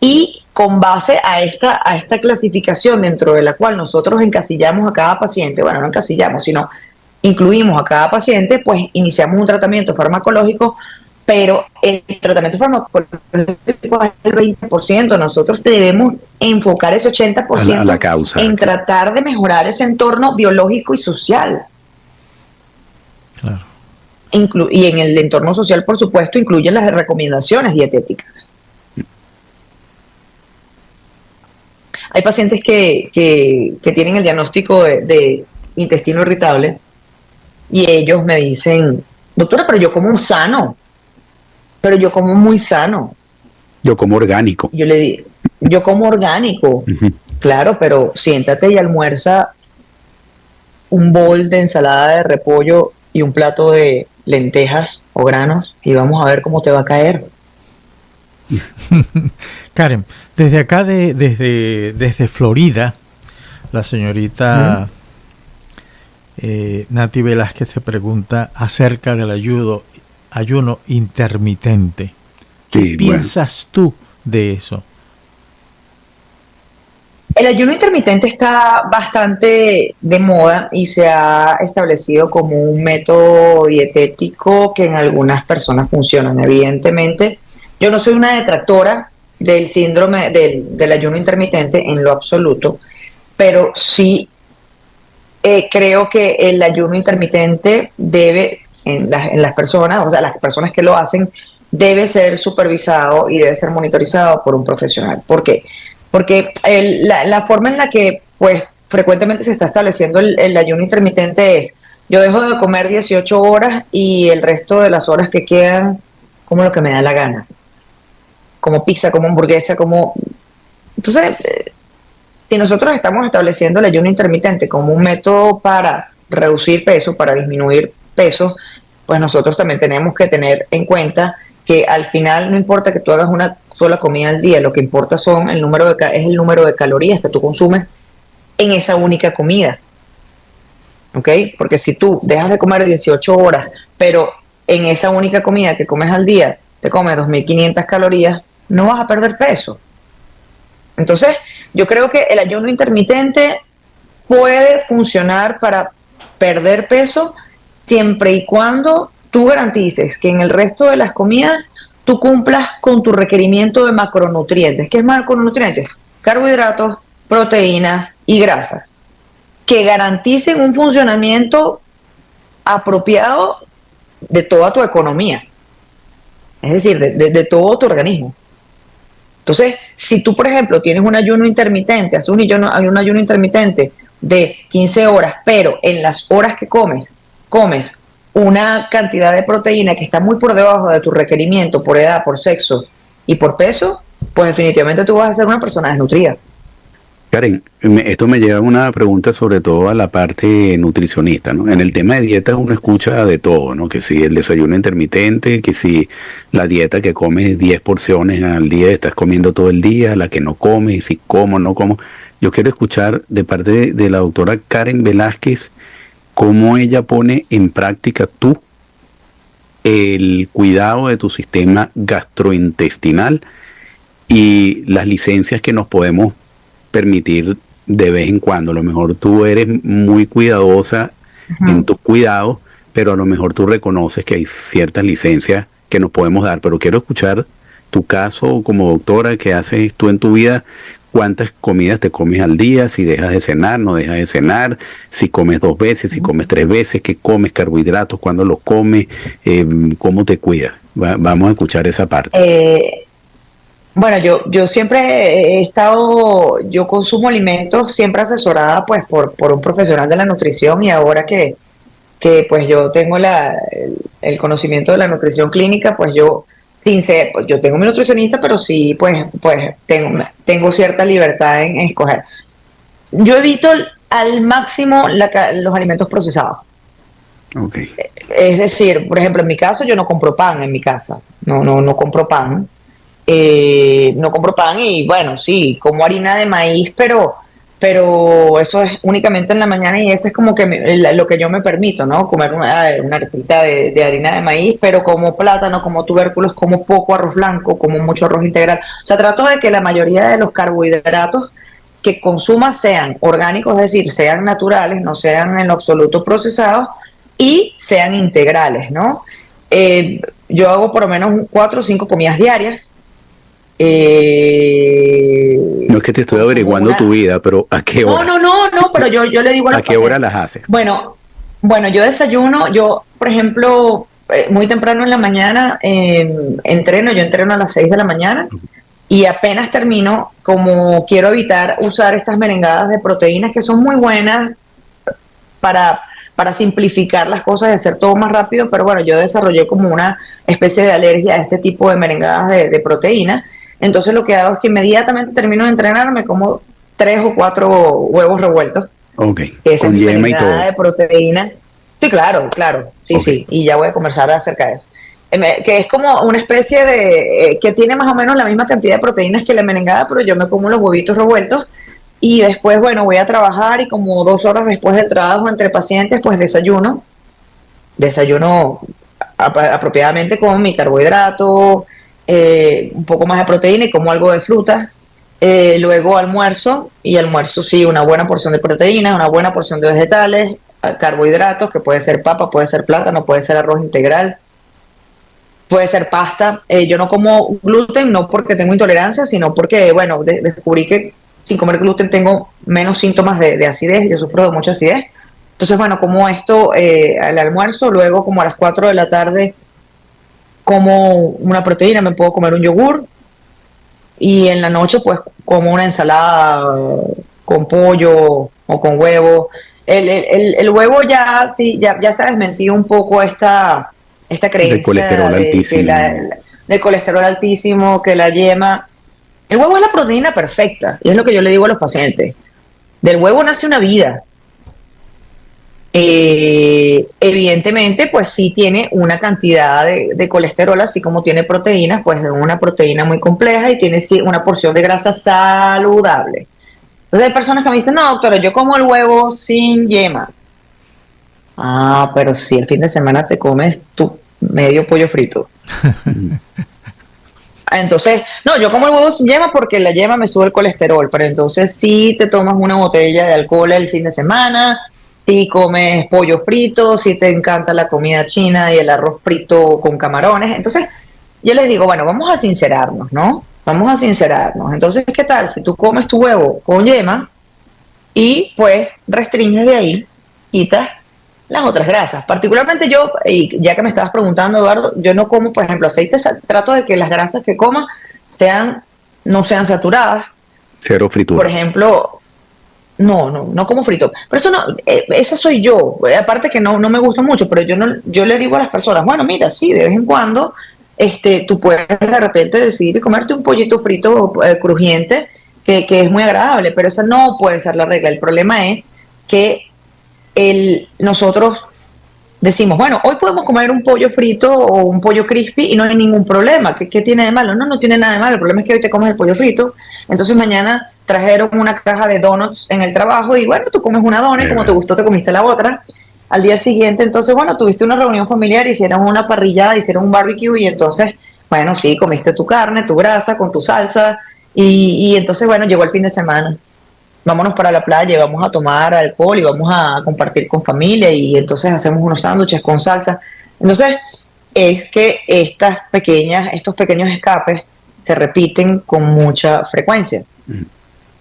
Y con base a esta clasificación dentro de la cual nosotros encasillamos a cada paciente, bueno, no encasillamos, sino incluimos a cada paciente, pues iniciamos un tratamiento farmacológico, pero el tratamiento farmacológico es el 20%, nosotros debemos enfocar ese 80% a la causa, en tratar de mejorar ese entorno biológico y social. Claro. Y en el entorno social, por supuesto, incluyen las recomendaciones dietéticas. Hay pacientes que tienen el diagnóstico de intestino irritable y ellos me dicen, doctora, pero yo como sano, pero yo como muy sano. Yo como orgánico. Yo le digo, yo como orgánico. Claro, pero siéntate y almuerza un bol de ensalada de repollo y un plato de lentejas o granos y vamos a ver cómo te va a caer. Karen, desde acá, desde Florida, la señorita Nati Velázquez te pregunta acerca del ayuno intermitente. ¿Qué piensas tú de eso? El ayuno intermitente está bastante de moda y se ha establecido como un método dietético que en algunas personas funcionan. Evidentemente, yo no soy una detractora del síndrome del ayuno intermitente en lo absoluto, pero sí creo que el ayuno intermitente debe, en las personas, o sea, las personas que lo hacen, debe ser supervisado y debe ser monitorizado por un profesional. ¿Por qué? Porque la forma en la que pues frecuentemente se está estableciendo el ayuno intermitente es, yo dejo de comer 18 horas y el resto de las horas que quedan, como lo que me da la gana. Como pizza, como hamburguesa, como... Entonces, si nosotros estamos estableciendo el ayuno intermitente como un método para reducir peso, para disminuir peso, pues nosotros también tenemos que tener en cuenta que al final no importa que tú hagas una sola comida al día, lo que importa es el número de calorías que tú consumes en esa única comida. ¿Ok? Porque si tú dejas de comer 18 horas, pero en esa única comida que comes al día te comes 2.500 calorías, no vas a perder peso. Entonces, yo creo que el ayuno intermitente puede funcionar para perder peso siempre y cuando tú garantices que en el resto de las comidas tú cumplas con tu requerimiento de macronutrientes. ¿Qué es macronutrientes? Carbohidratos, proteínas y grasas, que garanticen un funcionamiento apropiado de toda tu economía, es decir, de todo tu organismo. Entonces, si tú, por ejemplo, tienes un ayuno intermitente, haces un ayuno intermitente de 15 horas, pero en las horas que comes una cantidad de proteína que está muy por debajo de tu requerimiento por edad, por sexo y por peso, pues definitivamente tú vas a ser una persona desnutrida. Karen, esto me lleva a una pregunta sobre todo a la parte nutricionista, ¿no? En el tema de dieta uno escucha de todo, ¿no? Que si el desayuno intermitente, que si la dieta que comes 10 porciones al día, estás comiendo todo el día, la que no comes, si como o no como. Yo quiero escuchar de parte de la doctora Karen Velázquez cómo ella pone en práctica el cuidado de tu sistema gastrointestinal y las licencias que nos podemos permitir de vez en cuando. A lo mejor tú eres muy cuidadosa en tus cuidados, pero a lo mejor tú reconoces que hay ciertas licencias que nos podemos dar. Pero quiero escuchar tu caso como doctora, qué haces tú en tu vida, cuántas comidas te comes al día, si dejas de cenar, no dejas de cenar, si comes 2 veces, si comes 3 veces, qué comes, carbohidratos, cuándo los comes, cómo te cuidas. Vamos a escuchar esa parte. Bueno, yo siempre yo consumo alimentos siempre asesorada pues por un profesional de la nutrición, y ahora que pues yo tengo el conocimiento de la nutrición clínica, pues yo sin ser, pues yo tengo mi nutricionista, pero sí, pues tengo cierta libertad en escoger. Yo evito al máximo los alimentos procesados. Ok. Es decir, por ejemplo, en mi caso yo no compro pan en mi casa, no compro pan. No compro pan y bueno, sí, como harina de maíz, pero eso es únicamente en la mañana y eso es como que lo que yo me permito, ¿no? Comer una arepita de harina de maíz, pero como plátano, como tubérculos, como poco arroz blanco, como mucho arroz integral. O sea, trato de que la mayoría de los carbohidratos que consuma sean orgánicos, es decir, sean naturales, no sean en lo absoluto procesados y sean integrales, ¿no? Yo hago por lo menos 4 o 5 comidas diarias. No es que te estoy averiguando tu vida, pero ¿a qué hora? No, pero yo le digo a los ¿A qué hora las haces? Bueno, yo desayuno, por ejemplo, muy temprano en la mañana yo entreno a las 6 de la mañana y apenas termino, como quiero evitar usar estas merengadas de proteínas que son muy buenas para simplificar las cosas, de hacer todo más rápido, pero bueno, yo desarrollé como una especie de alergia a este tipo de merengadas de proteína. Entonces lo que hago es que inmediatamente termino de entrenar, me como 3 o 4 huevos revueltos. Ok, Esa con es mi yema y todo. merengada de proteína. Sí, claro, sí, Okay. sí. Y ya voy a conversar acerca de eso. Que es como una especie de... que tiene más o menos la misma cantidad de proteínas que la merengada, pero yo me como los huevitos revueltos. Y después, bueno, voy a trabajar y como 2 horas después del trabajo entre pacientes, pues desayuno. Desayuno apropiadamente con mi carbohidrato, un poco más de proteína y como algo de fruta. Luego almuerzo, y almuerzo sí, una buena porción de proteínas, una buena porción de vegetales, carbohidratos, que puede ser papa, puede ser plátano, puede ser arroz integral, puede ser pasta. Yo no como gluten, no porque tengo intolerancia, sino porque, bueno, descubrí que sin comer gluten tengo menos síntomas de acidez, yo sufro de mucha acidez. Entonces, bueno, como esto al almuerzo, luego como a las 4 de la tarde como una proteína, me puedo comer un yogur, y en la noche pues como una ensalada con pollo o con huevo. El huevo ya sí, ya se ha desmentido un poco esta creencia De colesterol altísimo. De colesterol altísimo, que la yema. El huevo es la proteína perfecta, y es lo que yo le digo a los pacientes. Del huevo nace una vida. Evidentemente, pues sí tiene una cantidad de colesterol, así como tiene proteínas, pues es una proteína muy compleja y tiene una porción de grasa saludable. Entonces hay personas que me dicen, no, doctora, yo como el huevo sin yema. Ah, pero si el fin de semana te comes tu medio pollo frito. Entonces, no, yo como el huevo sin yema porque la yema me sube el colesterol, pero entonces sí te tomas una botella de alcohol el fin de semana, si comes pollo frito, si te encanta la comida china y el arroz frito con camarones. Entonces, yo les digo, bueno, vamos a sincerarnos, ¿no? Vamos a sincerarnos. Entonces, ¿qué tal si tú comes tu huevo con yema y pues restringes de ahí, quitas las otras grasas? Particularmente yo, y ya que me estabas preguntando, Eduardo, yo no como, por ejemplo, aceite, trato de que las grasas que coma no sean saturadas. Cero fritura. Por ejemplo, no como frito. Pero eso no, esa soy yo. Aparte que no me gusta mucho, pero yo le digo a las personas, bueno, mira, sí, de vez en cuando, tú puedes de repente decidir comerte un pollito frito crujiente, que es muy agradable, pero esa no puede ser la regla. El problema es que nosotros decimos, bueno, hoy podemos comer un pollo frito o un pollo crispy y no hay ningún problema. ¿Qué tiene de malo? No tiene nada de malo. El problema es que hoy te comes el pollo frito, entonces mañana trajeron una caja de donuts en el trabajo y bueno, tú comes una donut, como te gustó te comiste la otra. Al día siguiente, entonces, bueno, tuviste una reunión familiar, hicieron una parrillada, hicieron un barbecue y entonces, bueno, sí, comiste tu carne, tu grasa con tu salsa y entonces, bueno, llegó el fin de semana. Vámonos para la playa, vamos a tomar alcohol y vamos a compartir con familia y entonces hacemos unos sándwiches con salsa. Entonces, es que estos pequeños escapes se repiten con mucha frecuencia.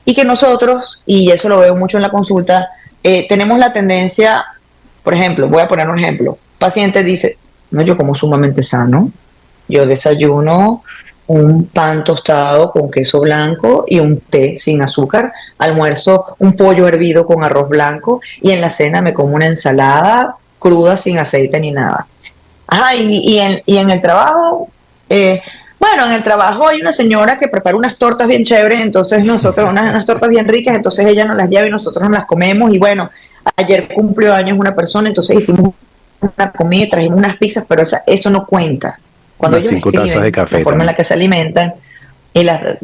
Y que nosotros, y eso lo veo mucho en la consulta, tenemos la tendencia, por ejemplo, voy a poner un ejemplo, paciente dice, no, yo como sumamente sano, yo desayuno un pan tostado con queso blanco y un té sin azúcar, almuerzo un pollo hervido con arroz blanco y en la cena me como una ensalada cruda sin aceite ni nada. Ajá, y en el trabajo Bueno, en el trabajo hay una señora que prepara unas tortas bien chéveres, entonces nosotros, unas tortas bien ricas, entonces ella nos las lleva y nosotros nos las comemos. Y bueno, ayer cumplió años una persona, entonces hicimos una comida y trajimos unas pizzas, pero eso no cuenta. Cuando Las ellos 5 tazas de escriben café la forma en también. la que se alimentan,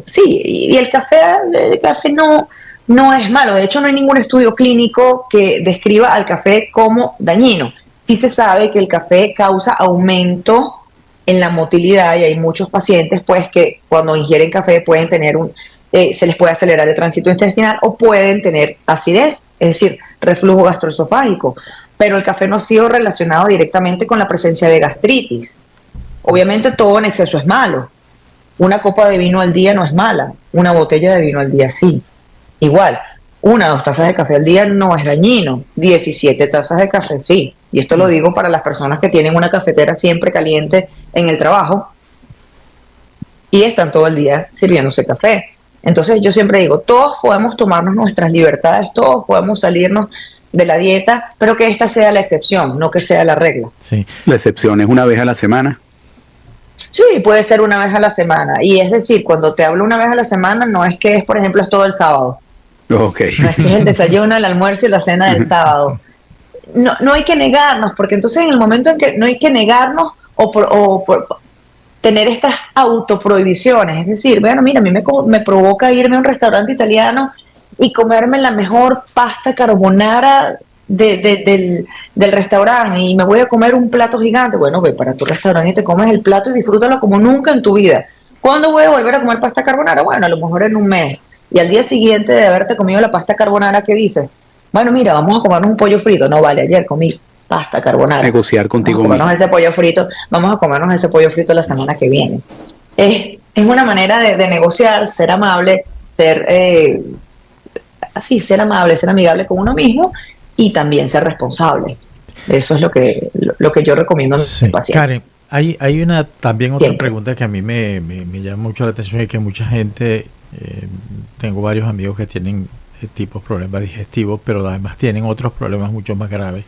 sí, y el café no es malo. De hecho, no hay ningún estudio clínico que describa al café como dañino. Sí se sabe que el café causa aumento en la motilidad y hay muchos pacientes pues que cuando ingieren café pueden tener se les puede acelerar el tránsito intestinal o pueden tener acidez, es decir, reflujo gastroesofágico. Pero el café no ha sido relacionado directamente con la presencia de gastritis. Obviamente todo en exceso es malo. Una copa de vino al día no es mala, una botella de vino al día sí. Igual, 1 o 2 tazas de café al día no es dañino, 17 tazas de café sí. Y esto lo digo para las personas que tienen una cafetera siempre caliente en el trabajo y están todo el día sirviéndose café. Entonces yo siempre digo, todos podemos tomarnos nuestras libertades, todos podemos salirnos de la dieta, pero que esta sea la excepción, no que sea la regla. Sí. La excepción es 1 vez a la semana. Sí, puede ser 1 vez a la semana. Y es decir, cuando te hablo 1 vez a la semana, no es que es, por ejemplo, es todo el sábado. Ok. No es que es el desayuno, el almuerzo y la cena del sábado. No hay que negarnos, porque entonces en el momento en que no hay que negarnos por tener estas autoprohibiciones, es decir, bueno, mira, a mí me provoca irme a un restaurante italiano y comerme la mejor pasta carbonara del restaurante y me voy a comer un plato gigante. Bueno, ve para tu restaurante y te comes el plato y disfrútalo como nunca en tu vida. ¿Cuándo voy a volver a comer pasta carbonara? Bueno, a lo mejor en un mes. Y al día siguiente de haberte comido la pasta carbonara, ¿qué dices? Bueno, mira, vamos a comernos un pollo frito. No, vale, ayer comí pasta carbonara. Negociar contigo Vamos a comernos mismo. ese pollo frito. Vamos a comernos ese pollo frito la semana que viene. Es una manera de negociar, ser amable, ser amable, ser amigable con uno mismo y también ser responsable. Eso es lo que yo recomiendo a mis Sí. pacientes. Karen, hay también otra Siempre. pregunta que a mí me llama mucho la atención y que mucha gente, tengo varios amigos que tienen tipos problemas digestivos, pero además tienen otros problemas mucho más graves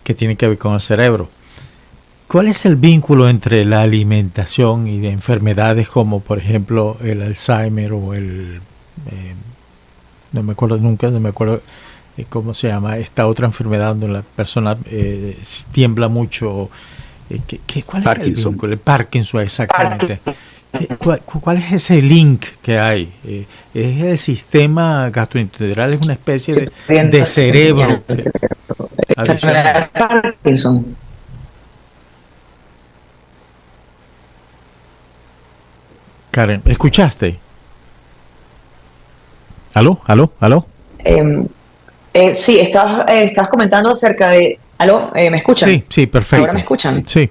que tienen que ver con el cerebro. ¿Cuál es el vínculo entre la alimentación y de enfermedades como, por ejemplo, el Alzheimer o no me acuerdo nunca, no me acuerdo cómo se llama esta otra enfermedad donde la persona tiembla mucho? ¿Cuál es el Parkinson. vínculo? El Parkinson, exactamente. ¿Cuál es ese link que hay? ¿Es el sistema gastrointestinal? ¿Es una especie de cerebro adicional? Parkinson. Karen, ¿escuchaste? ¿Aló? ¿Aló? ¿Aló? Sí, estabas comentando acerca de... ¿Aló? ¿Me escuchan? Sí, sí, perfecto. ¿Ahora me escuchan? Sí,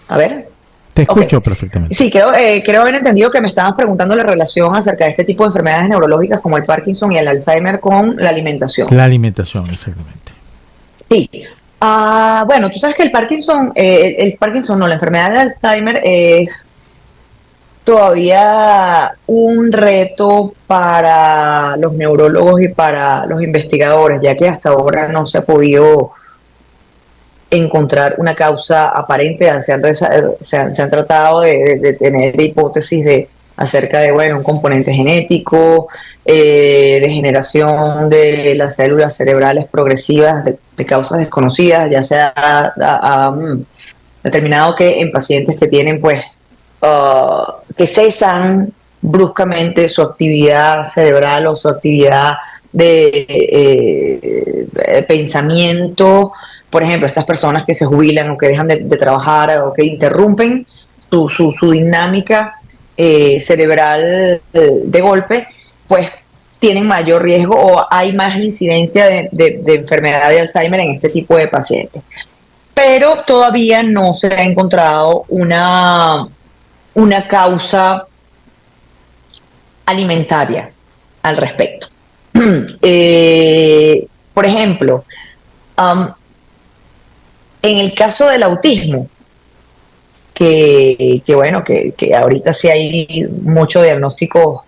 A ver. te escucho Ok. perfectamente. Sí, creo haber entendido que me estabas preguntando la relación acerca de este tipo de enfermedades neurológicas como el Parkinson y el Alzheimer con la alimentación. La alimentación, exactamente. Sí. Bueno, tú sabes que el Parkinson no, la enfermedad de Alzheimer es todavía un reto para los neurólogos y para los investigadores, ya que hasta ahora no se ha podido encontrar una causa aparente. Se han tratado de tener hipótesis acerca de, bueno, un componente genético, degeneración de las células cerebrales progresivas de causas desconocidas. Ya se ha determinado que en pacientes que tienen, pues, que cesan bruscamente su actividad cerebral o su actividad de pensamiento. Por ejemplo, estas personas que se jubilan o que dejan de trabajar o que interrumpen su dinámica cerebral de golpe, pues tienen mayor riesgo o hay más incidencia de enfermedad de Alzheimer en este tipo de pacientes. Pero todavía no se ha encontrado una causa alimentaria al respecto. Por ejemplo, en el caso del autismo, que ahorita sí hay mucho diagnóstico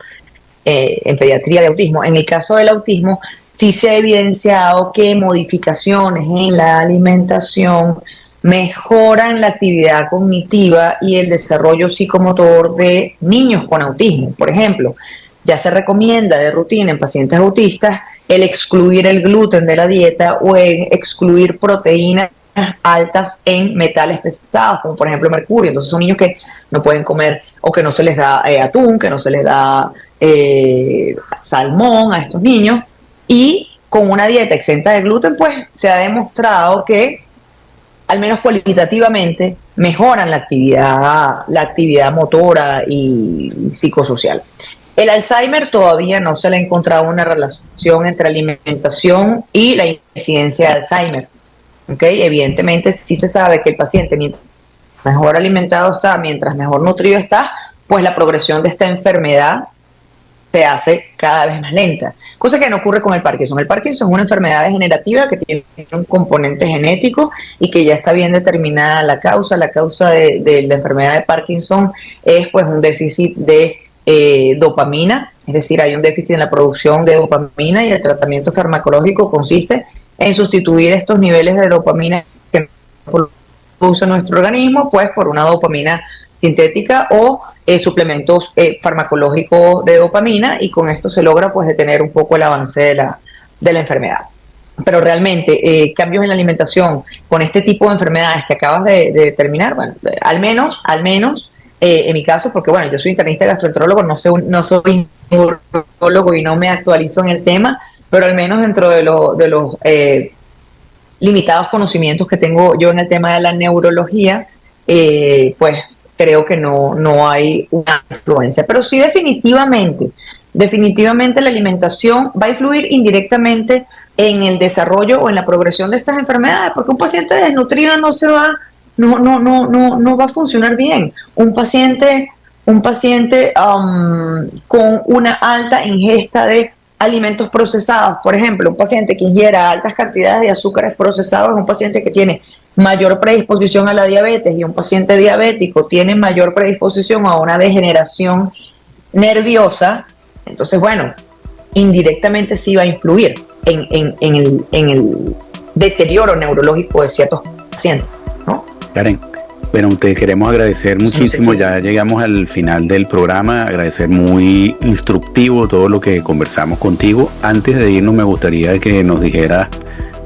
en pediatría de autismo. En el caso del autismo, sí se ha evidenciado que modificaciones en la alimentación mejoran la actividad cognitiva y el desarrollo psicomotor de niños con autismo. Por ejemplo, ya se recomienda de rutina en pacientes autistas el excluir el gluten de la dieta o el excluir proteínas altas en metales pesados, como por ejemplo mercurio. Entonces son niños que no pueden comer o que no se les da atún, que no se les da salmón a estos niños, y con una dieta exenta de gluten pues se ha demostrado que al menos cualitativamente mejoran la actividad motora y psicosocial. El Alzheimer todavía no se le ha encontrado una relación entre alimentación y la incidencia de Alzheimer. ¿Okay? Evidentemente sí se sabe que el paciente, mientras mejor alimentado está, mientras mejor nutrido está, pues la progresión de esta enfermedad se hace cada vez más lenta, cosa que no ocurre con el Parkinson. El Parkinson es una enfermedad degenerativa que tiene un componente genético y que ya está bien determinada la causa. La causa de la enfermedad de Parkinson es pues un déficit de dopamina, es decir, hay un déficit en la producción de dopamina y el tratamiento farmacológico consiste en sustituir estos niveles de dopamina que produce nuestro organismo pues por una dopamina sintética o suplementos farmacológicos de dopamina, y con esto se logra pues detener un poco el avance de la enfermedad. Pero realmente cambios en la alimentación con este tipo de enfermedades que acabas de determinar, bueno, al menos en mi caso, porque bueno, yo soy internista y gastroenterólogo, no soy neurólogo y no me actualizo en el tema, pero al menos dentro de los limitados conocimientos que tengo yo en el tema de la neurología, pues creo que no hay una influencia. Pero sí definitivamente la alimentación va a influir indirectamente en el desarrollo o en la progresión de estas enfermedades, porque un paciente desnutrido no va a funcionar bien. Un paciente con una alta ingesta de alimentos procesados, por ejemplo, un paciente que ingiera altas cantidades de azúcares procesados es un paciente que tiene mayor predisposición a la diabetes, y un paciente diabético tiene mayor predisposición a una degeneración nerviosa. Entonces, bueno, indirectamente sí va a influir en el deterioro neurológico de ciertos pacientes, ¿no? Karen, bueno, te queremos agradecer muchísimo. Ya llegamos al final del programa. Agradecer, muy instructivo todo lo que conversamos contigo. Antes de irnos, me gustaría que nos dijeras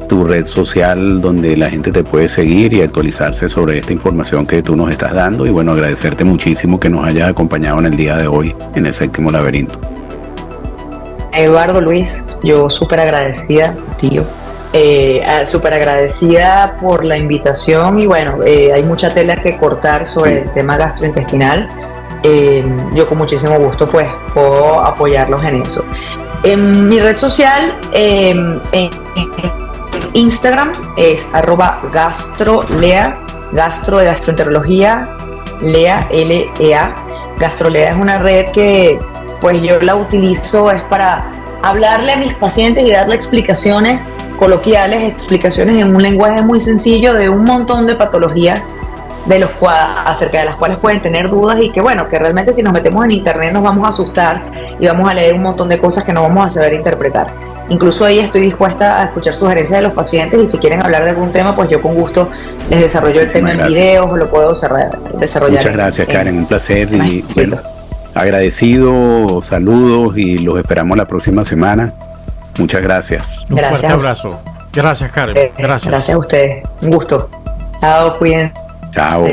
tu red social donde la gente te puede seguir y actualizarse sobre esta información que tú nos estás dando. Y bueno, agradecerte muchísimo que nos hayas acompañado en el día de hoy en el Séptimo Laberinto. Eduardo, Luis, yo súper agradecida, tío. Súper agradecida por la invitación, y bueno, hay mucha tela que cortar sobre el tema gastrointestinal. Yo con muchísimo gusto pues puedo apoyarlos en eso. En mi red social, en Instagram es @gastrolea, gastro de gastroenterología, lea, L-E-A. Gastrolea es una red que pues yo la utilizo es para hablarle a mis pacientes y darle explicaciones coloquiales, explicaciones en un lenguaje muy sencillo de un montón de patologías acerca de las cuales pueden tener dudas, y que bueno, que realmente si nos metemos en internet nos vamos a asustar y vamos a leer un montón de cosas que no vamos a saber interpretar. Incluso ahí estoy dispuesta a escuchar sugerencias de los pacientes, y si quieren hablar de algún tema, pues yo con gusto les desarrollo el tema en videos o lo puedo desarrollar. Muchas gracias, Karen, un placer y bueno, agradecido, saludos y los esperamos la próxima semana. Muchas gracias. Un fuerte abrazo. Gracias, Karen. Gracias. Gracias a ustedes. Un gusto. Chao, cuídense. Chao.